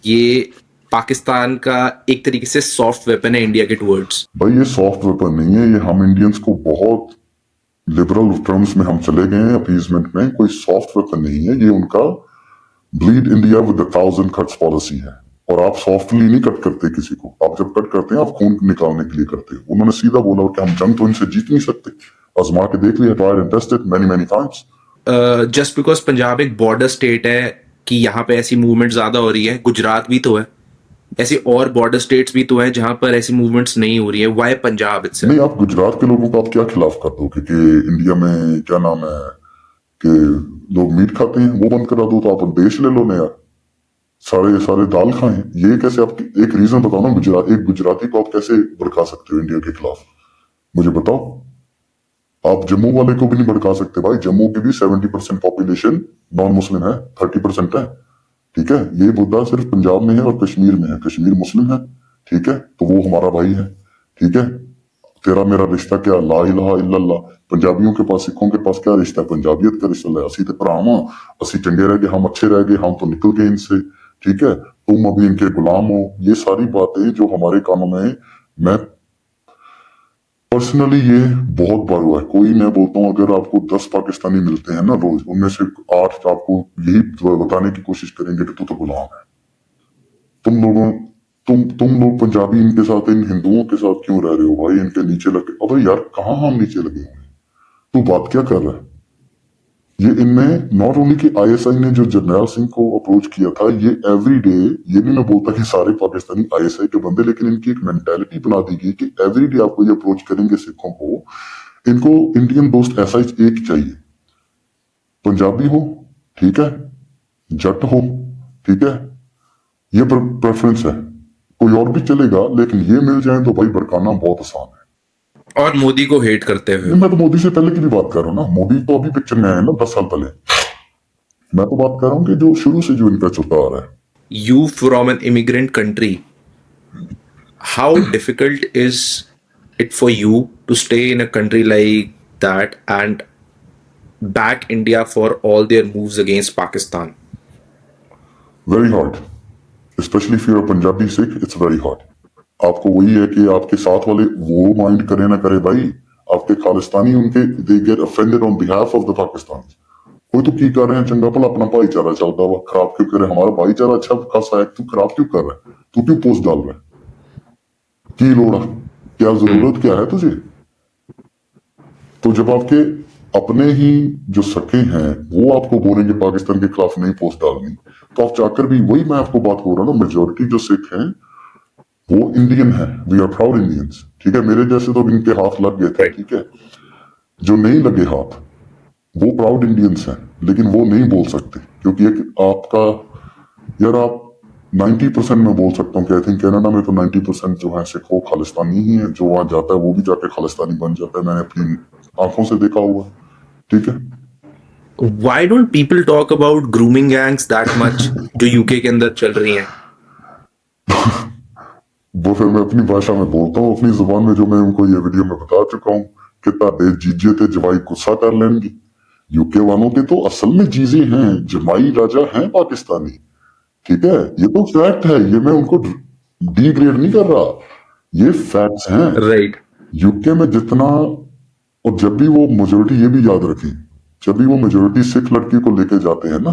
ये पाकिस्तान का एक तरीके से सॉफ्ट वेपन है इंडिया के टुवर्ड्स? भाई ये सॉफ्ट वेपन नहीं है, ये हम इंडियंस को बहुत लिबरल टर्म्स में हम चले गए हैं अपीजमेंट में। कोई सॉफ्ट वेपन नहीं है ये, उनका bleed India with 1000 cuts policy है। और आप सॉफ्टली नहीं कट करते किसी को, आप जब कट करते हैं आप खून निकालने के लिए करते हो। उन्होंने सीधा बोला कि हम जंग तो इनसे जीत नहीं सकते, आजमा के देख लिया, tried and tested many many times. Just because Punjab एक बॉर्डर स्टेट है कि यहाँ पे ऐसी मूवमेंट ज्यादा हो रही है, गुजरात भी तो है। ऐसी और बॉर्डर स्टेट्स भी तो हैं जहां पर ऐसी मूवमेंट्स नहीं हो रही है. व्हाई पंजाब नहीं, इटसेल्फ? आप गुजरात के लोगों को आप क्या खिलाफ कर दोगे कि इंडिया में क्या नाम है कि लोग मीट खाते हैं, वो बंद करा दो तो आप देश ले लो ना यार, सारे सारे दाल खाएं। ये कैसे? आप एक रीजन बताओ ना, एक गुजराती को आप कैसे भड़का सकते हो इंडिया के खिलाफ, मुझे बताओ। आप जम्मू वाले को भी नहीं भड़का सकते भाई, जम्मू की भी 70% पॉपुलेशन नॉन मुस्लिम है, 30% है। ठीक है, ये मुद्दा सिर्फ पंजाब में है और कश्मीर में है, कश्मीर मुस्लिम है। ठीक है, तो वो हमारा भाई है। ठीक है, तेरा मेरा रिश्ता क्या, ला इलाहा इल्लल्लाह। पंजाबियों के पास, सिखों के पास क्या रिश्ता है? पंजाबियत का रिश्ता है। असी तो भरा हाँ, असी चंगे रह गए, हम अच्छे रह गए, हम तो निकल गए इनसे। ठीक है, तुम अभी इनके गुलाम हो। ये सारी बातें जो हमारे कानों में, मैं पर्सनली ये बहुत बार हुआ है। कोई, मैं बोलता हूँ अगर आपको 10 पाकिस्तानी मिलते हैं ना रोज, उनमें से 8 आपको यही बताने की कोशिश करेंगे कि तू तो गुलाम है। तुम लोगों तुम लोग पंजाबी इनके साथ, इन हिंदुओं के साथ क्यों रह रहे हो भाई? इनके नीचे लगे। अबे यार, कहाँ हम नीचे लगे हुए हैं? तू बात क्या कर रहा है? ये इनमें नॉट ओनली कि आईएसआई ने जो जरनैल सिंह को अप्रोच किया था, ये एवरी डे, ये भी मैं बोलता कि सारे पाकिस्तानी आईएसआई के बंदे, लेकिन इनकी एक मेंटेलिटी बना दी गई कि एवरी डे आपको ये अप्रोच करेंगे सिखों को। इनको इंडियन दोस्त ऐसा ही एक चाहिए, पंजाबी हो, ठीक है, जट हो, ठीक है, ये प्रेफरेंस है। कोई और भी चलेगा, लेकिन ये मिल जाए तो भाई भड़काना बहुत आसान है। और मोदी को हेट करते हुए. नहीं, मैं तो मोदी से पहले की भी बात कर रहा हूँ ना। मोदी तो अभी पिक्चर में आया है ना 10 साल पहले। मैं तो बात कर रहा हूँ कि जो शुरू से जो इनका चलता आ रहा है। You from an immigrant country, how difficult is it for you to stay in a country like that and back India for all their moves against Pakistan? Very hard, specially if you're Punjabi Sikh, it's very hard. आपको वही है कि आपके साथ वाले वो mind करे ना करे भाई, आपके खालिस्तानी उनके they get offended on behalf of the Pakistan. कोई तो की कर रहे हैं चंगा भला, अपना भाईचारा चलता हुआ खराब क्यों करे? हमारा भाईचारा अच्छा खासा है, तू खराब क्यों कर रहा है? तू क्यों पोस्ट डाल रहा है? की लोड़ा, क्या जरूरत क्या है तुझे? तो जब आपके अपने ही जो सके हैं वो आपको बोलेंगे पाकिस्तान के खिलाफ नहीं पोस्ट डालनी, तो आप चाहकर भी, वही मैं आपको बात बोल रहा हूँ ना, मेजोरिटी जो सिख हैं वो इंडियन है। We are proud Indians. ठीक है, मेरे जैसे तो इनके हाथ लग गए थे। ठीक है, जो नहीं लगे हाथ वो प्राउड इंडियंस हैं, लेकिन वो नहीं बोल सकते क्योंकि एक आपका, यार आप 90% में बोल सकता हूँ कि आई थिंक कनाडा में तो 90% जो है सिख वो खालिस्तानी ही है। जो वहां जाता है वो भी जाके खालिस्तानी बन जाता है, मैंने अपनी आंखों से देखा हुआ है। ठीक है, Why don't people talk about grooming gangs that much जो यूके के अंदर चल रही हैं? वो फिर मैं अपनी भाषा में बोलता हूँ, अपनी जुबान में, जो मैं उनको ये वीडियो में बता चुका हूँ कि ताबे जीजे थे जवाई गुस्सा कर लेंगे। यूके वालों के तो असल में जीजे हैं, जमाई राजा हैं पाकिस्तानी। ठीक है, ये तो फैक्ट है, ये मैं उनको डिग्रेड नहीं कर रहा, ये फैक्ट्स हैं। Right. यूके में जितना, और जब भी वो मेजोरिटी, ये भी याद रखें, जब भी वो मेजोरिटी सिख लड़की को लेके जाते हैं ना,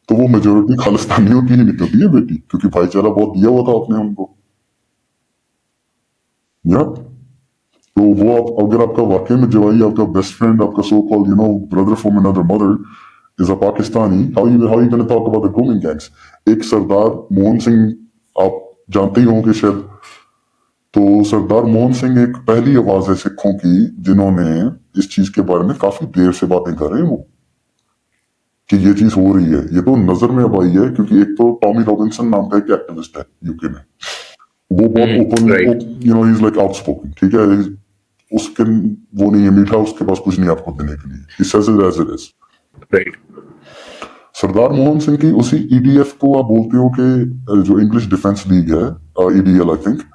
तो वो मेजोरिटी खालिस्तानियों की ही निकलती है बेटी, क्योंकि भाईचारा बहुत दिया हुआ था आपने उनको। यार, तो वो अगर आपका वाकई में जवाई, आपका बेस्ट फ्रेंड, आपका so called brother from another mother is a Pakistani, how you gonna talk about the grooming gangs? एक सरदार मोहन सिंह, आप जानते ही होंगे शायद। तो सरदार मोहन सिंह एक पहली आवाज है सिखों की जिन्होंने इस चीज के बारे में काफी देर से बातें कर रहे हैं वो, कि ये चीज हो रही है। ये तो नजर में अब आई है क्योंकि एक तो टॉमी रॉबिन्सन नाम का एक एक्टिविस्ट है यूके में, वो बहुत open, Right. He is like outspoken. ठीक है, उसके वो नहीं है मीठा, उसके पास कुछ नहीं है आपको देने के लिए, he says it as it is। Right. सरदार मोहन सिंह की उसी ईडीएफ को आप बोलते हो कि जो इंग्लिश डिफेंस लीग है, ईडीएल आई थिंक,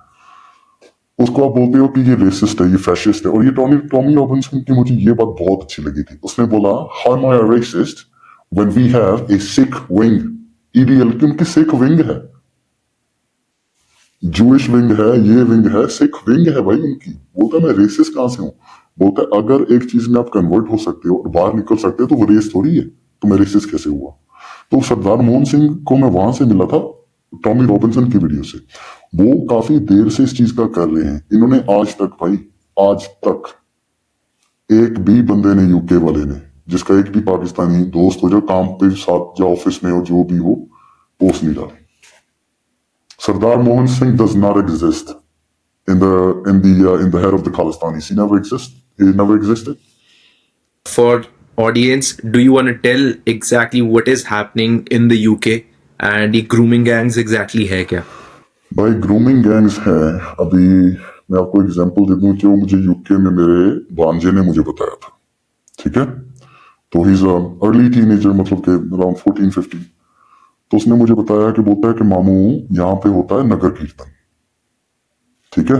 उसको आप बोलते हो कि ये रेसिस्ट है, ये फैशिस्ट है। और ये टॉमी टॉमी रॉबिन्सन की मुझे ये बात बहुत अच्छी लगी थी। उसने बोला, how am I a racist when we have a Sikh wing? EDL की उनकी सिख विंग है, जूइश विंग है, ये विंग है, सिख विंग है भाई उनकी। बोलता है मैं रेसिस्ट कहां से हूं? बोलता है अगर एक चीज में आप कन्वर्ट हो सकते हो और बाहर निकल सकते हो तो वो रेस थोड़ी है, तो मैं रेसिस्ट कैसे हुआ? तो सरदार मोहन सिंह को मैं वहां से मिला था, टॉमी रॉबिन्सन की वीडियो से। वो काफी देर से इस चीज का कर रहे हैं। इन्होंने आज तक भाई, आज तक एक भी बंदे ने, यूके वाले ने, जिसका एक भी पाकिस्तानी दोस्त हो, जो काम पे साथ या ऑफिस में हो, जो भी हो, पोस्ट नहीं डाली। Sardar Mohan Singh does not exist in the head of the Khalistanis. He never exists. He never existed. For audience, do you want to tell exactly what is happening in the UK and ये grooming gangs exactly है क्या? भाई grooming gangs हैं। अभी मैं आपको example दे दूं जो मुझे यूके में मेरे भांजे ने मुझे बताया था। ठीक है, तो ही इज अर्ली टीनेजर, मतलब के अराउंड 14-15। तो उसने मुझे बताया कि बोलता है कि मामू यहाँ पे होता है नगर कीर्तन। ठीक है,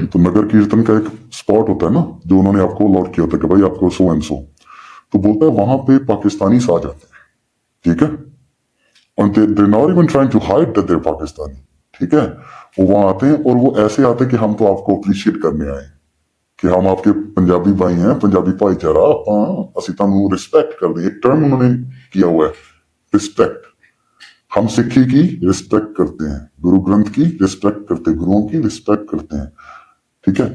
तो नगर कीर्तन का एक स्पॉट होता है ना जो उन्होंने आपको अलॉट किया था कि भाई आपको सो एंड सो। तो बोलता है वहां पे पाकिस्तानी आ जाते हैं। ठीक है, और they're not even trying to hide that they're Pakistani. ठीक है, वो वहां आते हैं और वो ऐसे आते हैं कि हम तो आपको अप्रिशिएट करने आए कि हम आपके पंजाबी भाई हैं, पंजाबी भाईचारा ਅਸੀਂ ਤੁਹਾਨੂੰ रिस्पेक्ट कर दें। एक टर्म उन्होंने किया हुआ है, रिस्पेक्ट। हम सिक्खी की रिस्पेक्ट करते हैं, गुरु ग्रंथ की रिस्पेक्ट करते हैं, गुरुओं की रिस्पेक्ट करते हैं। ठीक है,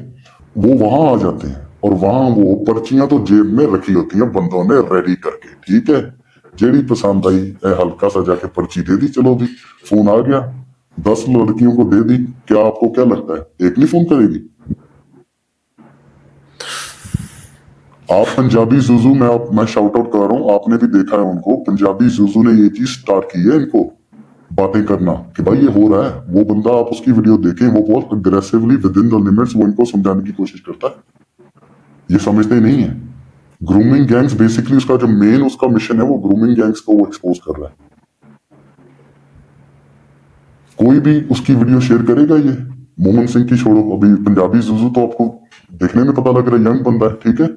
वो वहां आ जाते हैं और वहां वो पर्चियां तो जेब में रखी होती हैं बंदों ने रेडी करके। ठीक है, जेड़ी पसंद आई हल्का सा जाके पर्ची दे दी, चलो भी फोन आ गया, 10 लड़कियों को दे दी। क्या आपको क्या लगता है एक नहीं फोन करेगी? आप पंजाबी जुजू में मैं शाउट आउट कर रहा हूं, आपने भी देखा है उनको। पंजाबी जुजू ने ये चीज स्टार्ट की है, इनको बातें करना कि भाई ये हो रहा है। वो बंदा आप उसकी वीडियो देखें, वो बहुत aggressively with in the limits वो इनको समझाने की कोशिश करता है। ये समझते नहीं है। ग्रूमिंग गैंग्स बेसिकली उसका जो मेन उसका मिशन है वो ग्रूमिंग गैंग्स को वो एक्सपोज कर रहा है। कोई भी उसकी वीडियो शेयर करेगा, ये मोहन सिंह की छोड़ो, अभी पंजाबी जुजू तो आपको देखने में पता लग रहा है यंग बंदा है। ठीक है,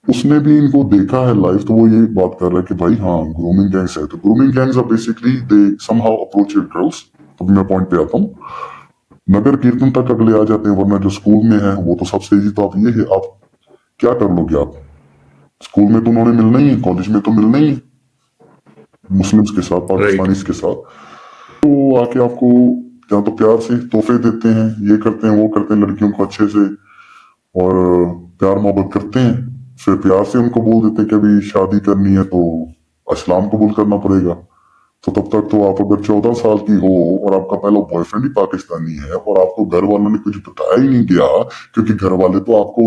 उसने भी इनको देखा है लाइव, तो वो ये बात कर रहा है कि भाई हाँ ग्रूमिंग गैंग्स है। तो grooming gangs are basically they somehow approach your girls. अभी मैं पॉइंट पे आता हूँ, नगर कीर्तन तक अगले आ जाते हैं, वरना जो स्कूल में है वो तो सबसे ईजी। तो आप ये है, आप क्या कर लोगे? आप स्कूल में तो उन्होंने मिलना ही है, कॉलेज में तो मिलना ही है मुस्लिम्स के साथ, पाकिस्तानी के साथ। तो आके आपको या तो प्यार से तोहफे देते हैं, ये करते हैं वो करते हैं, लड़कियों को अच्छे से और प्यार मोहब्बत करते हैं। फिर प्यार से उनको बोल देते हैं कि अभी शादी करनी है तो इस्लाम कबूल करना पड़ेगा। तो तब तक तो आप अगर 14 साल की हो और आपका पहला बॉयफ्रेंड ही पाकिस्तानी है और आपको घर वालों ने कुछ बताया ही नहीं गया, क्योंकि घर वाले तो आपको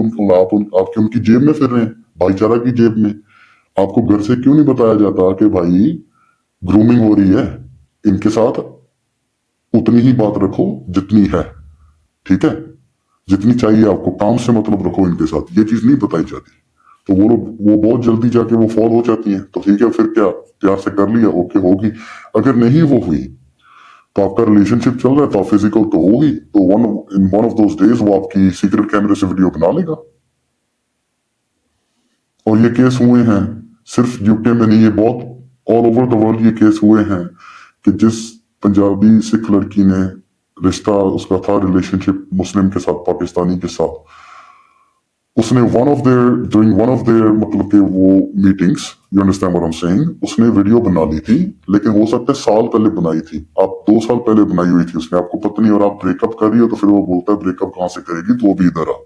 आपके उनकी जेब में फिर रहे हैं, भाईचारा की जेब में। आपको घर से क्यों नहीं बताया जाता कि भाई ग्रूमिंग हो रही है, इनके साथ उतनी ही बात रखो जितनी है। ठीक है, जितनी चाहिए आपको, काम से मतलब रखो इनके साथ, ये चीज नहीं बताई जाती। तो वो बहुत जल्दी जाके वो फॉल हो जाती है। तो ठीक है, फिर क्या, प्यार से कर लिया, ओके होगी। अगर नहीं वो हुई तो आपका रिलेशनशिप चल रहा है तो फिजिकल तो होगी, तो in one of those days वो आपकी सीक्रेट कैमरे से वीडियो बना लेगा। और ये केस हुए हैं, सिर्फ यूके में नहीं, ये बहुत ऑल ओवर द वर्ल्ड ये केस हुए हैं कि जिस पंजाबी सिख लड़की ने रिश्ता उसका था, रिलेशनशिप मुस्लिम के साथ, पाकिस्तानी के साथ, उसने ड्यूरिंग वन ऑफ देयर मतलब कि वो meetings, you understand what I am saying, उसने वीडियो बना ली थी। लेकिन हो सकता है साल पहले बनाई थी, आप 2 साल पहले बनाई हुई थी उसने, आपको पता नहीं। और आप ब्रेकअप कर रही हो तो फिर वो बोलता है ब्रेकअप कहां से करेगी, तो वो भी इधर आ,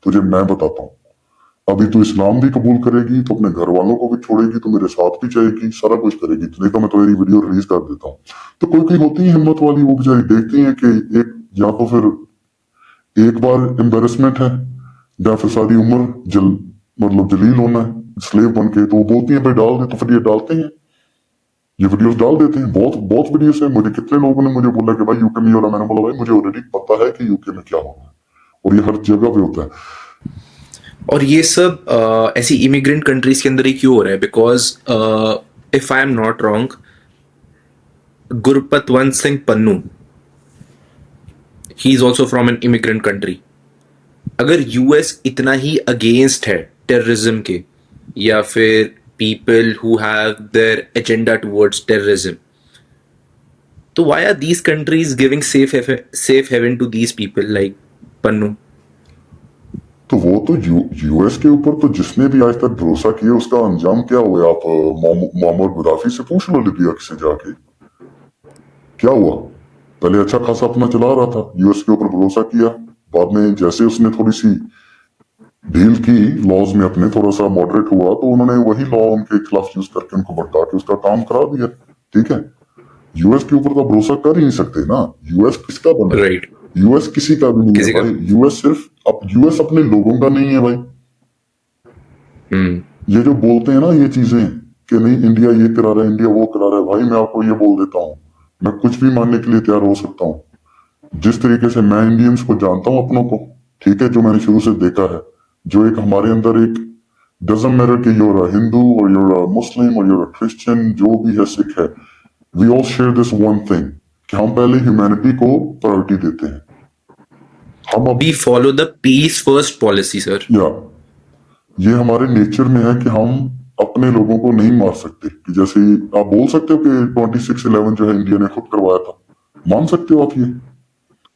तुझे मैं बताता हूँ। अभी तू इस्लाम भी कबूल करेगी तो अपने घर वालों को भी छोड़ेगी, तो मेरे साथ भी जाएगी, सारा कुछ करेगी, तो नहीं तो मैं तुम्हारी वीडियो रिलीज कर देता हूँ। तो कोई कोई होती है हिम्मत वाली, वो बेचारी देखती है कि एक या तो फिर एक बार एम्बेरसमेंट है या फिर सारी उम्र मतलब जलील होना है स्लेव बन के, तो वो बोलती है भाई डाल दे, तो फिर ये डालते हैं, ये वीडियोस डाल देते हैं। बहुत बहुत वीडियोस है। मुझे कितने लोगों ने मुझे बोला कि भाई यूके में हो रहा है, मैंने बोला भाई मुझे ऑलरेडी पता है कि यूके में क्या हो रहा है और ये हर जगह पे होता है। और ये सब ऐसी इमिग्रेंट कंट्रीज के अंदर ही क्यों हो रहा है? Because if I am not wrong, Gurpatwant Singh Pannu, he is also from an immigrant country. अगर यूएस इतना ही अगेंस्ट है टेररिज्म के, या फिर people who have their agenda towards terrorism, तो why are these countries giving safe haven to these people like Pannu? तो वो तो यूएस के ऊपर तो जिसने भी आज तक भरोसा किया उसका अंजाम क्या हुआ? आप मोहम्मद गद्दाफी से पूछ लो, लिबिया से जाके क्या हुआ। पहले अच्छा खासा अपना चला रहा था, यूएस के ऊपर भरोसा किया, बाद में जैसे उसने थोड़ी सी डील की लॉज में अपने, थोड़ा सा मॉडरेट हुआ, तो उन्होंने वही लॉ उनके खिलाफ यूज करके उनको भड़का के उसका काम करा दिया। ठीक है, यूएस के ऊपर तो भरोसा कर ही नहीं सकते ना। यूएस किसका बना है? राइट। यूएस किसी का भी नहीं किसी है का भाई। यूएस सिर्फ यूएस अपने लोगों का नहीं है भाई। ये जो बोलते हैं ना ये चीजें कि नहीं इंडिया ये करा रहा है, इंडिया वो करा रहा है, भाई मैं आपको ये बोल देता हूँ, मैं कुछ भी मानने के लिए तैयार हो सकता हूँ। जिस तरीके से मैं इंडियंस को जानता हूँ अपनों को, ठीक है, जो मैंने शुरू से देखा है, जो एक हमारे अंदर एक डजंट मैटर कि यूर अ हिंदू और यूर अ मुस्लिम और यूर अ क्रिश्चियन, जो भी है, सिख है, we all share this one thing कि हम पहले ह्यूमैनिटी को प्रायोरिटी देते हैं। हम अब we follow the peace first policy sir. या ये हमारे नेचर में है कि हम अपने लोगों को नहीं मार सकते। कि जैसे आप बोल सकते हो कि 26/11 जो है इंडिया ने खुद करवाया था, मान सकते हो आप ये,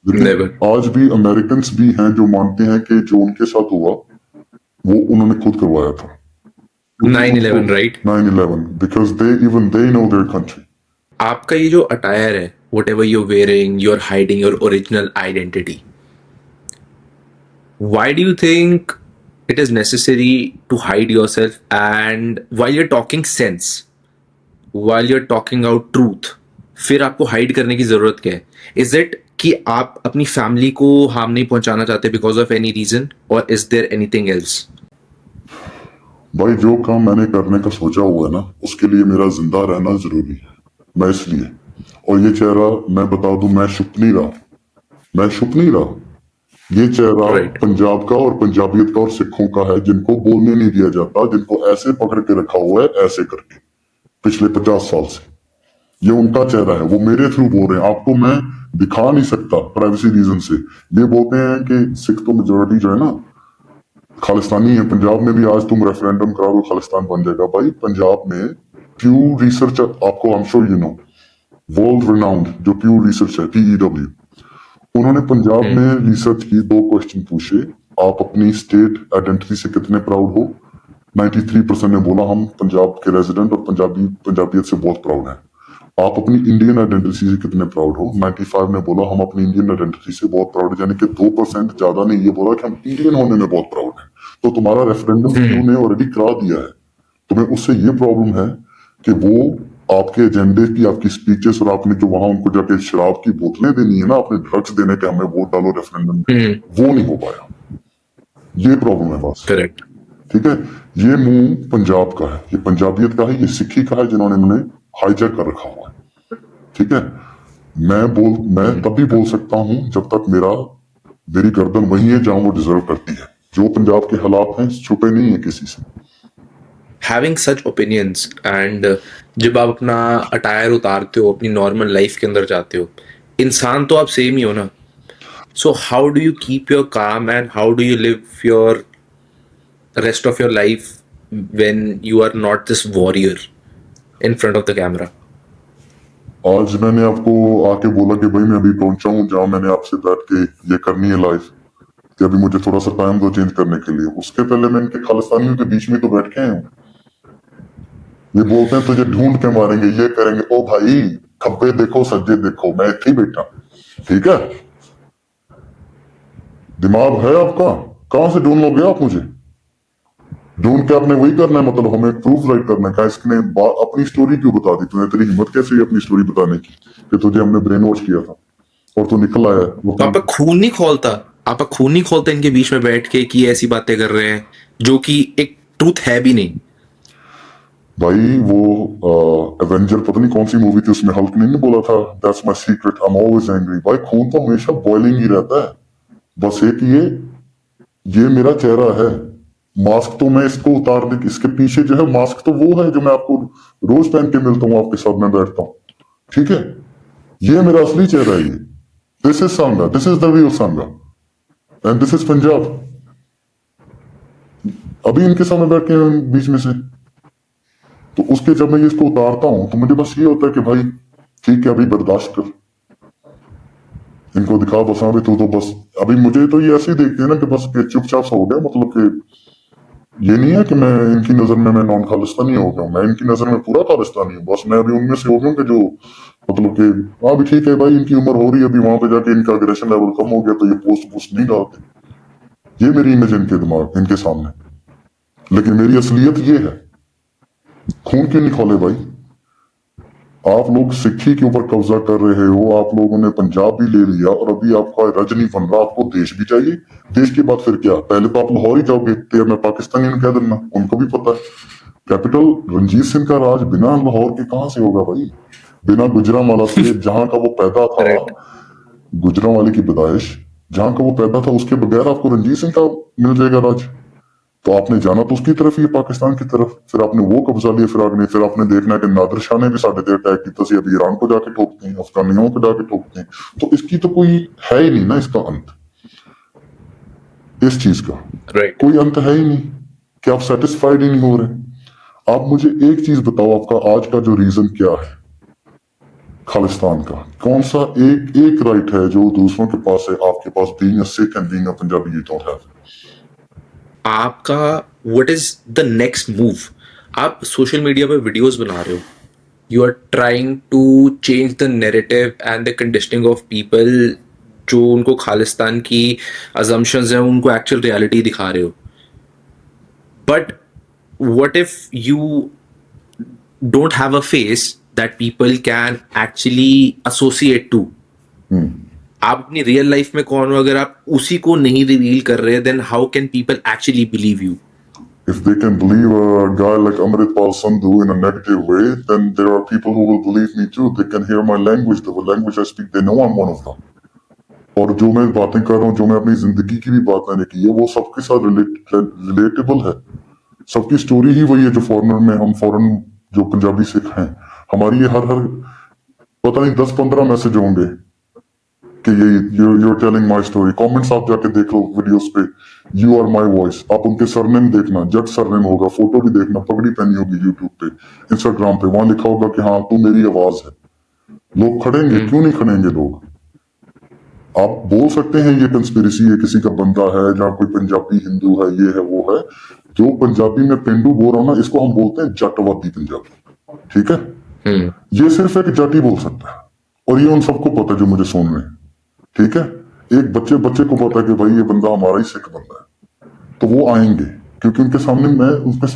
लेकिन नेवर। आज भी अमेरिकन्स भी हैं जो मानते हैं कि जो उनके साथ हुआ वो उन्होंने खुद करवाया था, क्योंकि 9/11 right. 9/11 because they know their country. आपका ये जो अटायर है, whatever you're wearing, you're hiding your original identity, why do you think it is necessary to hide yourself? And while you're talking sense, while you're talking out truth, फिर आपको hide करने की जरूरत क्या है? Is it कि आप अपनी फैमिली को हार्म नहीं पहुंचाना चाहते बिकॉज ऑफ एनी रीजन, और इज देयर एनीथिंग एल्स? भाई जो काम मैंने करने का सोचा हुआ है ना, उसके लिए मेरा जिंदा रहना जरूरी है। मैं इसलिए, और ये चेहरा मैं बता दूं, मैं छुप नहीं रहा, मैं छुप नहीं रहा। ये चेहरा राइट। पंजाब का और पंजाबियत का और सिखों का है, जिनको बोलने नहीं दिया जाता, जिनको ऐसे पकड़ के रखा हुआ है, ऐसे करके पिछले 50 साल से। ये उनका चेहरा है, वो मेरे थ्रू बोल रहे हैं। आपको मैं दिखा नहीं सकता प्राइवेसी रीजन से। ये बोलते हैं कि सिख तो मेजोरिटी जो है ना खालिस्तानी है, पंजाब में भी आज तुम रेफरेंडम करा दो खालिस्तान बन जाएगा। भाई पंजाब में प्यू रिसर्च, आपको I am sure you know, world renowned जो प्यू रिसर्च है, PEW, उन्होंने पंजाब में रिसर्च की, 2 क्वेश्चन पूछे, आप अपनी स्टेट आइडेंटिटी से कितने प्राउड हो। 93% ने बोला हम पंजाब के रेजिडेंट और पंजाबियत से बहुत प्राउड हैं। आप अपनी इंडियन आइडेंटिटी से कितने प्राउड हो। 95 ने बोला हम अपनी इंडियन आइडेंटिटी से बहुत प्राउड है, यानी कि 2% ज्यादा नहीं, ये बोला कि हम इंडियन होने में बहुत प्राउड है। तो तुम्हारा रेफरेंडम क्यों ने ऑलरेडी करा दिया है। तुम्हें उससे ये प्रॉब्लम है कि वो आपके एजेंडे की, आपकी स्पीचेस, और आपने जो वहां उनको जाके शराब की बोतलें देनी है ना, आपने ड्रग्स देने के, हमें वोट डालो रेफरेंडम में, वो नहीं हो पाया। ये प्रॉब्लम है बस। करेक्ट। ठीक है, ये मुंह पंजाब का है, ये पंजाबियत का है, ये सिखी का है, जिन्होंने इन्हें हाईजैक कर रखा हुआ है। ठीक है, मैं तभी बोल सकता हूं जब तक मेरी गर्दन वही है जहां वो डिजर्व करती है। जो पंजाब के हालात हैं छुपे नहीं है किसी से। हैविंग सच ओपिनियंस, एंड जब आप अपना अटायर उतारते हो, अपनी नॉर्मल लाइफ के अंदर जाते हो, इंसान तो आप सेम ही हो ना। So how do you keep your calm and how do you live your rest of your life when you are not this warrior in front of the camera? आज मैंने आपको आके बोला कि भाई मैं अभी पहुंचा हूं जहां मैंने आपसे बैठ के ये करनी है लाइफ, कि अभी मुझे थोड़ा सा टाइम दो चेंज करने के लिए। उसके पहले मैं इनके खालिस्तानियों के बीच में तो बैठ के आया हूं। ये बोलते हैं तुझे ढूंढ के मारेंगे, ये करेंगे। ओ भाई, खब्बे देखो सज्जे देखो, मैं इतने ही बैठा। ठीक है, दिमाग है आपका? कहां से ढूंढ लोगे आप मुझे? ढूंढ के आपने वही करना है, मतलब हमें प्रूफ राइट करना है। क्या इसने अपनी स्टोरी क्यों बता दी तूने? तेरी हिम्मत कैसे हुई अपनी स्टोरी बताने की कि तुझे हमने ब्रेन वॉश किया था और तू निकल आया वो तो आपका खून नहीं खोलता, आपका खून नहीं खोलता इनके बीच में बैठ के कि ऐसी बातें कर रहे हैं जो कि एक ट्रूथ है भी नहीं। भाई वो एवेंजर पता नहीं कौन सी मूवी थी, उसमें हल्क ने नहीं बोला था that's my secret, I am always angry. भाई खून तो हमेशा बॉइलिंग ही रहता है। बस एक ये मेरा चेहरा है। मास्क तो मैं इसको उतारने की, इसके पीछे जो है मास्क तो वो है जो मैं आपको रोज पहन के मिलता हूँ, आपके साथ में बैठता हूँ। ठीक है, ये मेरा असली चेहरा है। ये this is Sanga, this is the real Sanga, and this is Punjab. अभी इनके सामने बैठ के बीच में से, तो उसके जब मैं इसको उतारता हूं तो मुझे बस ये होता है कि भाई ठीक है अभी बर्दाश्त कर, इनको दिखा बस, हाँ भी तू तो बस। अभी मुझे तो ये ऐसे ही देखते हैं ना कि बस कि चुपचाप सा हो गया, मतलब कि ये नहीं है कि मैं इनकी नजर में मैं नॉन खालिस्तानी हो गया हूँ, मैं इनकी नजर में पूरा खालिस्तानी हूँ। बस मैं अभी उनमें से हो गया हूँ कि जो मतलब कि हाँ भी ठीक है भाई, इनकी उम्र हो रही है, अभी वहां पे जाके इनका अग्रेशन लेवल कम हो गया तो ये पोस्ट नहीं डालते। ये मेरी इमेज इनके दिमाग, इनके सामने। लेकिन मेरी असलियत ये है। खून क्यों नहीं खोले भाई? आप लोग सिक्खी के ऊपर कब्जा कर रहे हो, आप लोगों ने पंजाब भी ले लिया और अभी आपका रज नहीं बन रहा, आपको देश भी चाहिए। देश के बाद फिर क्या? पहले तो आप लाहौर ही जाओगे, तो मैं पाकिस्तानी कह देना, उनको भी पता है। कैपिटल रंजीत सिंह का राज बिना लाहौर के कहां से होगा भाई? बिना गुजरांवाला के, जहां का वो पैदा था, करेक्ट। गुजरांवाले की पैदाइश जहां का वो पैदा था, उसके बगैर आपको रंजीत सिंह का मिल जाएगा राज? तो आपने जाना तो उसकी तरफ ही है, पाकिस्तान की तरफ। फिर आपने वो कब्जा लिया, फिर आपने देखना है कि नादिर शाह ने भी साढ़े ते अटैक किया, तो अभी ईरान को जाके ठोकते हैं, अफगानियों को जाके ठोकते हैं। तो इसकी तो कोई है ही नहीं ना, इसका अंत, इस चीज का राइट। कोई अंत है ही नहीं कि आप सेटिस्फाइड ही नहीं हो रहे। आप मुझे एक चीज बताओ, आपका आज का जो रीजन क्या है खालिस्तान का? कौन सा एक राइट है जो दूसरों के पास है, आपके पास? Being a Sikh and being a Punjabi, you don't have. आपका what is the next move? आप सोशल मीडिया पे वीडियोस बना रहे हो, you are trying to change the narrative and the conditioning of people, जो उनको खालिस्तान की अजम्पशंस हैं उनको एक्चुअल रियलिटी दिखा रहे हो। But what if you don't have a face that people can actually associate to? आप अपनी रियल लाइफ में कौन हो अगर आप उसी को नहीं रिवील कर रहे, then how can people actually believe you? If they can believe a guy like Amritpal Sandhu in a negative way, then there are people who will believe me too. They can hear my language, the language I speak, they know I'm one of them. और जो मैं बातें कर रहा हूँ, जो मैं अपनी जिंदगी की भी बात मैंने की है, वो सबके साथ रिलेटेबल है। सबकी स्टोरी ही वही है जो फॉरेनर में, हम फॉरेन जो पंजाबी सिख हैं, हमारी ये हर पता नहीं 10-15 मैसेज होंगे कि ये you're telling my story। Comments आप जाके देख लो वीडियोस पे, यू आर माई वॉइस। आप उनके सरनेम देखना, जट सरनेम होगा, फोटो भी देखना, पगड़ी पहनी होगी यूट्यूब पे, इंस्टाग्राम पे, वहां लिखा होगा कि हाँ तू मेरी आवाज है। लोग खड़ेंगे, क्यों नहीं खड़ेंगे लोग? आप बोल सकते हैं ये कंस्पिरेसी है, किसी का बंदा है, जहाँ कोई पंजाबी हिंदू है, ये है वो है। जो पंजाबी में पेंडू बोल रहा हूं ना, इसको हम बोलते हैं जटवादी पंजाबी, ठीक है? ये सिर्फ एक जाति बोल सकता है, और ये उन सबको पता है जो मुझे सुन रहे हैं, ठीक है? एक बच्चे को पता है कि भाई ये बंदा हमारा ही सिख बंदा है, तो वो आएंगे, क्योंकि उनके सामने मैं उनके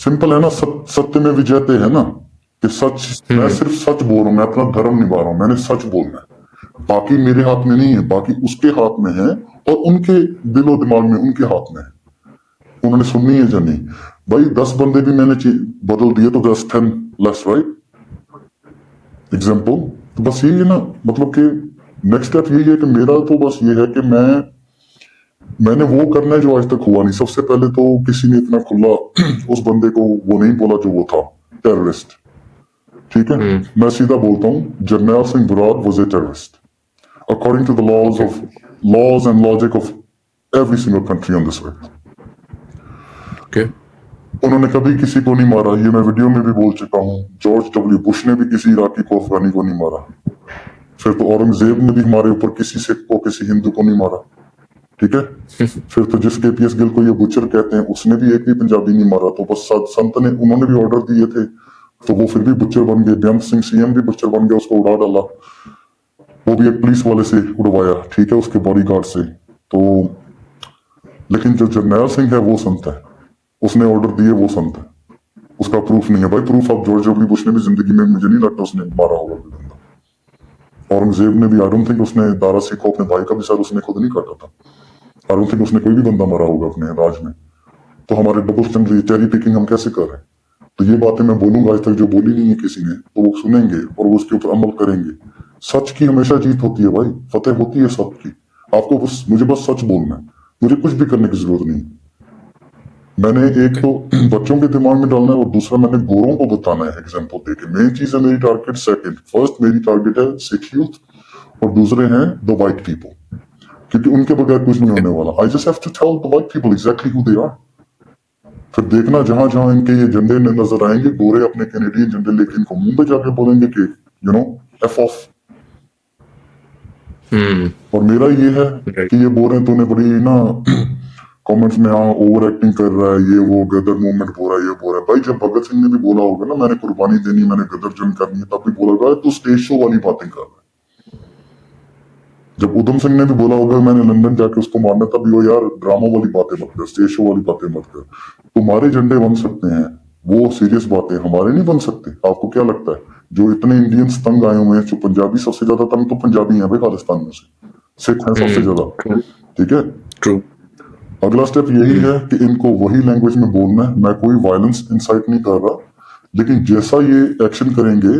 सिंपल है ना, सत्य में विजयते है ना, कि सच, मैं सिर्फ सच बोल रहा हूं, मैं अपना धर्म निभा रहा हूं, मैंने सच बोलना है। बाकी मेरे हाथ में नहीं है, बाकी उसके हाथ में है, और उनके दिलो दिमाग में, उनके हाथ में है, उन्होंने सुननी है या नहीं। भाई 10 बंदे भी मैंने बदल दिए तो दस 10 लेस, राइट? एग्जाम्पल। तो बस यही है ना, मतलब कि नेक्स्ट स्टेप यही है कि मेरा तो बस ये है कि मैंने वो करना है जो आज तक हुआ नहीं। सबसे पहले तो किसी ने इतना खुला उस बंदे को वो नहीं बोला जो वो था, टेररिस्ट, ठीक है? मैं सीधा बोलता हूँ, Jarnail Singh Brar was a terrorist according to the laws and logic of every single country on this earth. Okay. उन्होंने कभी किसी को नहीं मारा, ये मैं वीडियो में भी बोल चुका हूँ। जॉर्ज डब्ल्यू बुश ने भी किसी इराकी को, अफगानी को नहीं मारा। फिर तो औरंगजेब ने भी हमारे ऊपर किसी सिख को, किसी हिंदू को नहीं मारा, ठीक है? फिर तो जिस केपीएस गिल को ये बुचर कहते हैं, उसने भी एक भी पंजाबी नहीं मारा। तो बस संत ने, उन्होंने भी ऑर्डर दिए थे, तो वो फिर भी बुचर बन गए। बेअंत सिंह सीएम भी बुचर बन गया, उसको उड़ा डाला, वो भी एक पुलिस वाले से उड़वाया, ठीक है, उसके बॉडीगार्ड से। तो लेकिन जो जरनैल सिंह है वो संत है, उसने ऑर्डर दिए, वो संत है, उसका प्रूफ नहीं है भाई। Proof of George W Bush ने भी जिंदगी में, मुझे नहीं लगता उसने मारा होगा कोई बंदा। औरंगजेब ने भी, आई डोंट थिंक उसने, दारा सिंह को अपने भाई का भी सर उसने खुद नहीं काटा था। आई डोंट थिंक उसने कोई भी बंदा मारा होगा अपने राज में। तो हमारे डबल स्टैंडर्ड, चेरी पिकिंग हम कैसे कर रहे हैं? तो ये बातें मैं बोलूंगा आज तक जो बोली नहीं है किसी ने, तो वो सुनेंगे और वो उसके ऊपर अमल करेंगे। सच की हमेशा जीत होती है भाई, फतेह होती है सच की। आपको बस, मुझे बस सच बोलना है, मुझे कुछ भी करने की जरूरत नहीं। मैंने एक तो बच्चों के दिमाग में डालना है, और दूसरा मैंने गोरों को बताना है एग्जाम्पल देके। मेन चीज है मेरी टारगेट। सेकंड, फर्स्ट मेरी टारगेट है सिख यूथ, और दूसरे हैं द वाइट पीपल, क्योंकि उनके बगैर कुछ नहीं होने वाला। I just have to tell the white people exactly who they are. फिर देखना जहां जहां इनके ये झंडे नजर आएंगे, गोरे अपने कैनेडियन झंडे लेके इनको मुंह पे जाके बोलेंगे कि यू नो एफ ऑफ। और मेरा ये है कि ये बोल रहे हैं तूने बड़ी ना कमेंट्स में, हाँ ओवर एक्टिंग कर रहा है, ये वो गदर मूवमेंट बोल रहा है, ये बोल रहा है। भाई जब भगत सिंह ने भी बोला होगा ना, मैंने कुर्बानी देनी, मैंने गदर जंग करनी है, तब भी बोला होगा तू स्टेज शो वाली बातें कर रहा है। जब उधम सिंह ने भी बोला होगा मैंने लंदन जाके उसको मारना, तब भी वो यार ड्रामा वाली बातें मत कर, स्टेज शो वाली बातें मत कर। तुम्हारे झंडे बन सकते हैं, वो सीरियस बात है, हमारे नहीं बन सकते। आपको क्या लगता है जो इतने इंडियंस तंग आए हुए हैं, जो पंजाबी सबसे ज्यादा तंग तो पंजाबी हैं भाई खालिस्तान में से, सिख हैं सबसे ज्यादा, ट्रू ठीक है। ट्रू अगला स्टेप यही है कि इनको वही लैंग्वेज में बोलना है। मैं कोई वायलेंस इंसाइट नहीं कर रहा, लेकिन जैसा ये एक्शन करेंगे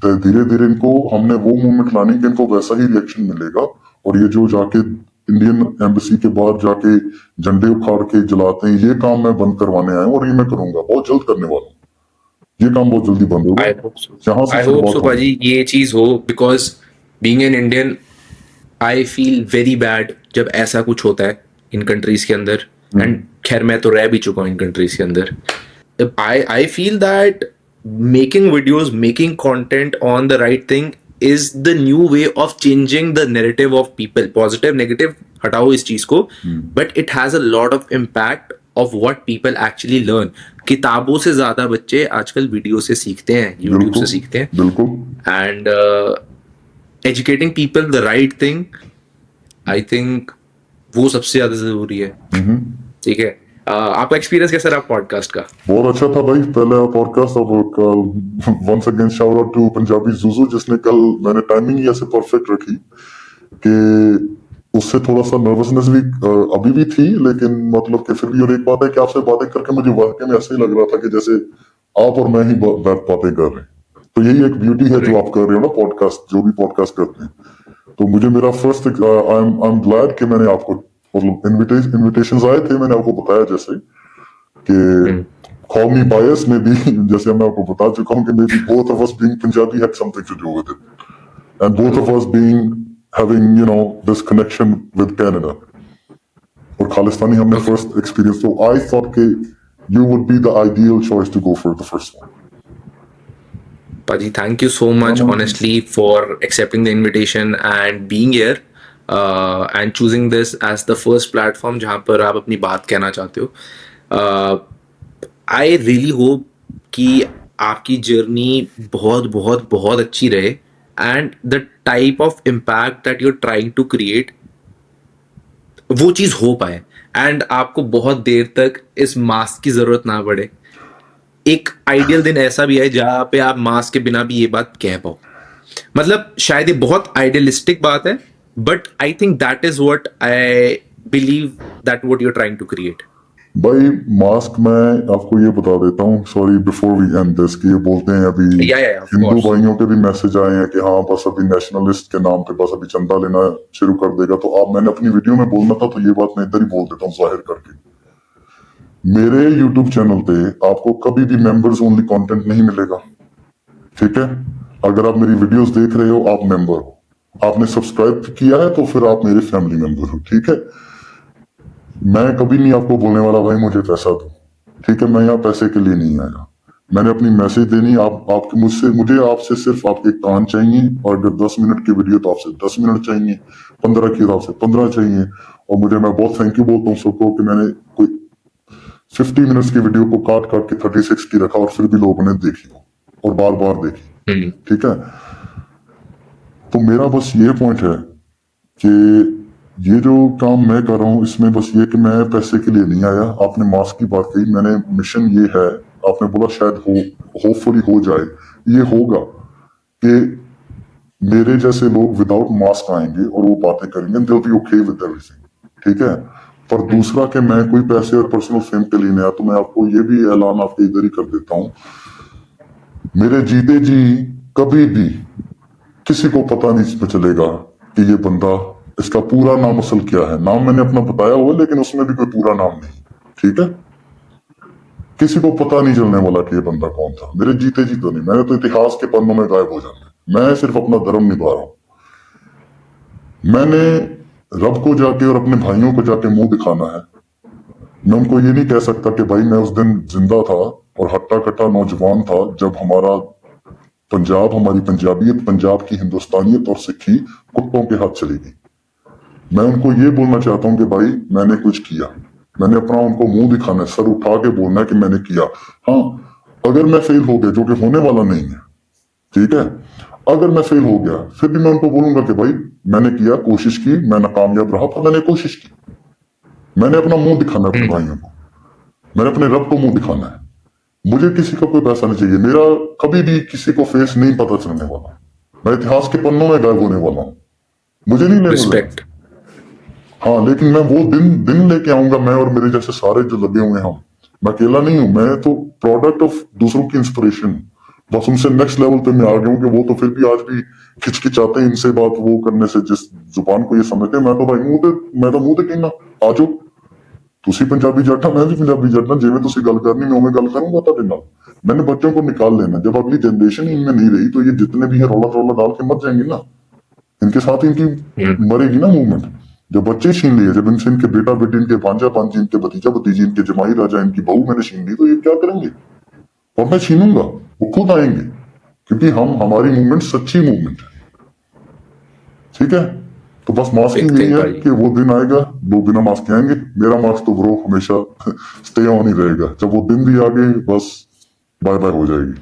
धीरे धीरे इनको हमने वो मूवमेंट लानी कि इनको वैसा ही रिएक्शन मिलेगा। और ये जो जाके इंडियन एम्बेसी के बाहर जाके झंडे उखाड़ के जलाते हैं, ये काम मैं बंद करवाने आया हूँ और ये मैं करूंगा, बहुत जल्द करने वाला हूँ। ये काम बहुत जल्दी बंद होगा। आई होप सो यहाँ से आई होप शुरुआत सो होगी। भाजी ये चीज हो because being an Indian I feel very bad जब ऐसा कुछ होता है इन कंट्रीज के अंदर एंड खैर मैं तो रह भी चुका हूँ इन कंट्रीज के अंदर I feel that making videos making content on the right thing is the new way of changing the narrative of people positive negative हटाओ इस चीज को but it has a lot of impact of what people actually learn किताबों से ज्यादा बच्चे आजकल video से सीखते हैं YouTube बिल्कुल से सीखते हैं बिल्कुल। and educating people the right thing I think वो सबसे ज्यादा जरूरी है ठीक है आपका एक्सपीरियंस कैसा रहा पॉडकास्ट का बहुत अच्छा था भाई पहला पॉडकास्ट। और once again shout out to Punjabi Juju, जिसने कल, मैंने टाइमिंग ही ऐसे परफेक्ट रखी कि उससे थोड़ा सा नर्वसनेस भी अभी भी थी, लेकिन मतलब कि फिर भी। और एक बात है कि आपसे बातें करके मुझे वाकई में ऐसे ही लग रहा था कि जैसे आप और मैं ही बातें कर रहे हैं। तो यही एक ब्यूटी है जो आप कर रहे हो ना, पॉडकास्ट, जो भी पॉडकास्ट करते हैं। तो मुझे मेरा फर्स्ट आई एम ग्लैड कि मैंने आपको, मतलब इन्विटेशंस आए थे, मैंने आपको बताया जैसे कि call me biased में भी जैसे मैं आपको बता चुका हूँ कि maybe both of us being Punjabi had something to do with it, and both of us being having this connection with Canada और खालिस्तानी हमने first experience। So I thought कि you would be the ideal choice to go for the first one. Paji, thank you so much, honestly, for accepting the invitation and being here and choosing this as the first platform जहाँ पर आप अपनी बात कहना चाहते हो। I really hope कि आपकी जर्नी बहुत बहुत बहुत अच्छी रहे and the type of impact that you're trying to create वो चीज़ हो पाए and आपको बहुत देर तक इस मास्क की ज़रूरत ना पड़े। एक आइडियल दिन ऐसा भी है जहां पे आप मास्क के बिना भी ये बात कह पाओ। मतलब शायद ये बहुत आइडियलिस्टिक बात है but I think that is what I believe that what you are trying to create. भाई मास्क मैं आपको ये बता देता हूँ, sorry before we end this, कि ये बोलते हैं अभी of हिंदू course. भाइयों के भी मैसेज आए हैं कि हाँ बस अभी नेशनलिस्ट के नाम पे बस अभी चंदा लेना शुरू कर देगा। तो आप, मैंने अपनी वीडियो में बोलना था तो ये बात मैं इधर ही बोल देता हूँ जाहिर करके। मेरे YouTube चैनल पे आपको कभी भी मेंबर्स ओनली कंटेंट नहीं मिलेगा, ठीक है। अगर आप मेरी वीडियोस देख रहे हो, आप मेंबर हो, आपने सब्सक्राइब किया है तो फिर आप मेरे फैमिली मेंबर हो, ठीक है। मैं कभी नहीं आपको बोलने वाला भाई मुझे पैसा दो, ठीक है। मैं यहाँ पैसे के लिए नहीं आया, मैंने अपनी मैसेज देनी। आपके मुझे आपसे सिर्फ आपके कान चाहिए, और अगर 10 मिनट की वीडियो तो आपसे 10 मिनट चाहिए, 15 की तो आपसे 15 चाहिए। और मैं बहुत थैंक यू बोलता हूँ सबको कि मैंने कोई 50 मिनट्स की वीडियो को काट काट के 36 की रखा और फिर भी लोगों ने देखी और बार बार देखी, ठीक है। तो मेरा बस ये पॉइंट है कि ये जो काम मैं कर रहा हूँ इसमें बस ये कि मैं पैसे के लिए नहीं आया। आपने मास्क की बात कही, मैंने मिशन ये है, आपने बोला शायद होपफुली हो जाए, ये होगा कि मेरे जैसे लोग विदाउट मास्क आएंगे और वो बातें करेंगे, they will be okay with everything, ठीक है। पर दूसरा कि मैं कोई पैसे और पर्सनल फेम के लिए नहीं आया। तो मैं आपको ये भी ऐलान आपके इधर ही कर देता हूँ, मेरे जीते जी कभी भी किसी को पता नहीं चलेगा कि ये बंदा, इसका पूरा नाम असल क्या है। नाम मैंने अपना बताया हुआ लेकिन उसमें भी कोई पूरा नाम नहीं, ठीक है। किसी को पता नहीं चलने वाला कि ये बंदा कौन था, मेरे जीते जी तो नहीं। मैंने तो इतिहास के पन्नों में गायब हो जाना है। मैं सिर्फ अपना धर्म निभा रहा हूं। मैंने रब को जाके और अपने भाइयों को जाके मुंह दिखाना है। मैं उनको ये नहीं कह सकता कि भाई मैं उस दिन जिंदा था और हट्टा कट्टा नौजवान था जब हमारा पंजाब, हमारी पंजाबियत, पंजाब की हिंदुस्तानियत और सिक्खी कुत्तों के हाथ चली गई। मैं उनको ये बोलना चाहता हूँ कि भाई मैंने कुछ किया, मैंने अपना उनको मुंह दिखाना है, सर उठा के बोलना है कि मैंने किया। हाँ, अगर मैं फेल हो गया, जो कि होने वाला नहीं है, ठीक है, अगर मैं फेल हो गया फिर भी मैं उनको बोलूंगा कि भाई मैंने किया, कोशिश की, मैं नाकामयाब रहा पर मैंने कोशिश की। मैंने अपना मुंह दिखाना है अपने भाइयों को, मैंने अपने रब को मुंह दिखाना है। मुझे किसी का कोई पैसा नहीं चाहिए, मेरा कभी भी किसी को फेस नहीं पता चलने वाला, मैं इतिहास के पन्नों में गायब होने वाला हूँ, मुझे नहीं लेना देना। रिस्पेक्ट। हाँ, लेकिन मैं वो दिन दिन लेके आऊंगा, मैं और मेरे जैसे सारे जो लगे हुए हैं हम, मैं अकेला नहीं हूं, मैं तो प्रोडक्ट ऑफ दूसरों की इंस्पिरेशन। बस उनसे नेक्स्ट लेवल पे मैं आ गया हूँ कि वो तो फिर भी आज भी खिचकिचाते हैं इनसे बात वो करने से, जिस जुबान को ये समझते हैं। मैं तो भाई मैं तो मुंह ते कहना आ जाओ, ਤੁਸੀਂ पंजाबी जट मैं भी पंजाबी जट ना, जिवें ਤੁਸੀਂ गल करनी मैं उवें गल करूंगा ਤੁਹਾਡੇ ਨਾਲ। मैंने बच्चों को निकाल लेना, जब अगली जनरेशन इनमें नहीं रही तो ये जितने भी है रौला रौला डाल के मर जाएंगे ना, इनके साथ इनकी मरेगी ना मूवमेंट। जब बच्चे छीन लिए, जब इनसे इनके बेटा बेटी, इनके भांजा भांजी, इनके भतीजा भतीजी, इनके जमाई राजा, इनकी बहू मैंने छीन ली, तो ये क्या करेंगे? और मैं छीनूंगा, वो खुद आएंगे, क्योंकि हमारी मूवमेंट सच्ची मूवमेंट है। ठीक है, तो बस मास्किंग Big यही thing, है भाई। कि वो दिन आएगा लोग बिना मास्क के आएंगे। मेरा मास्क तो ब्रो हमेशा स्टे ऑन ही रहेगा, जब वो दिन भी आ गए बस बाय बाय हो जाएगी।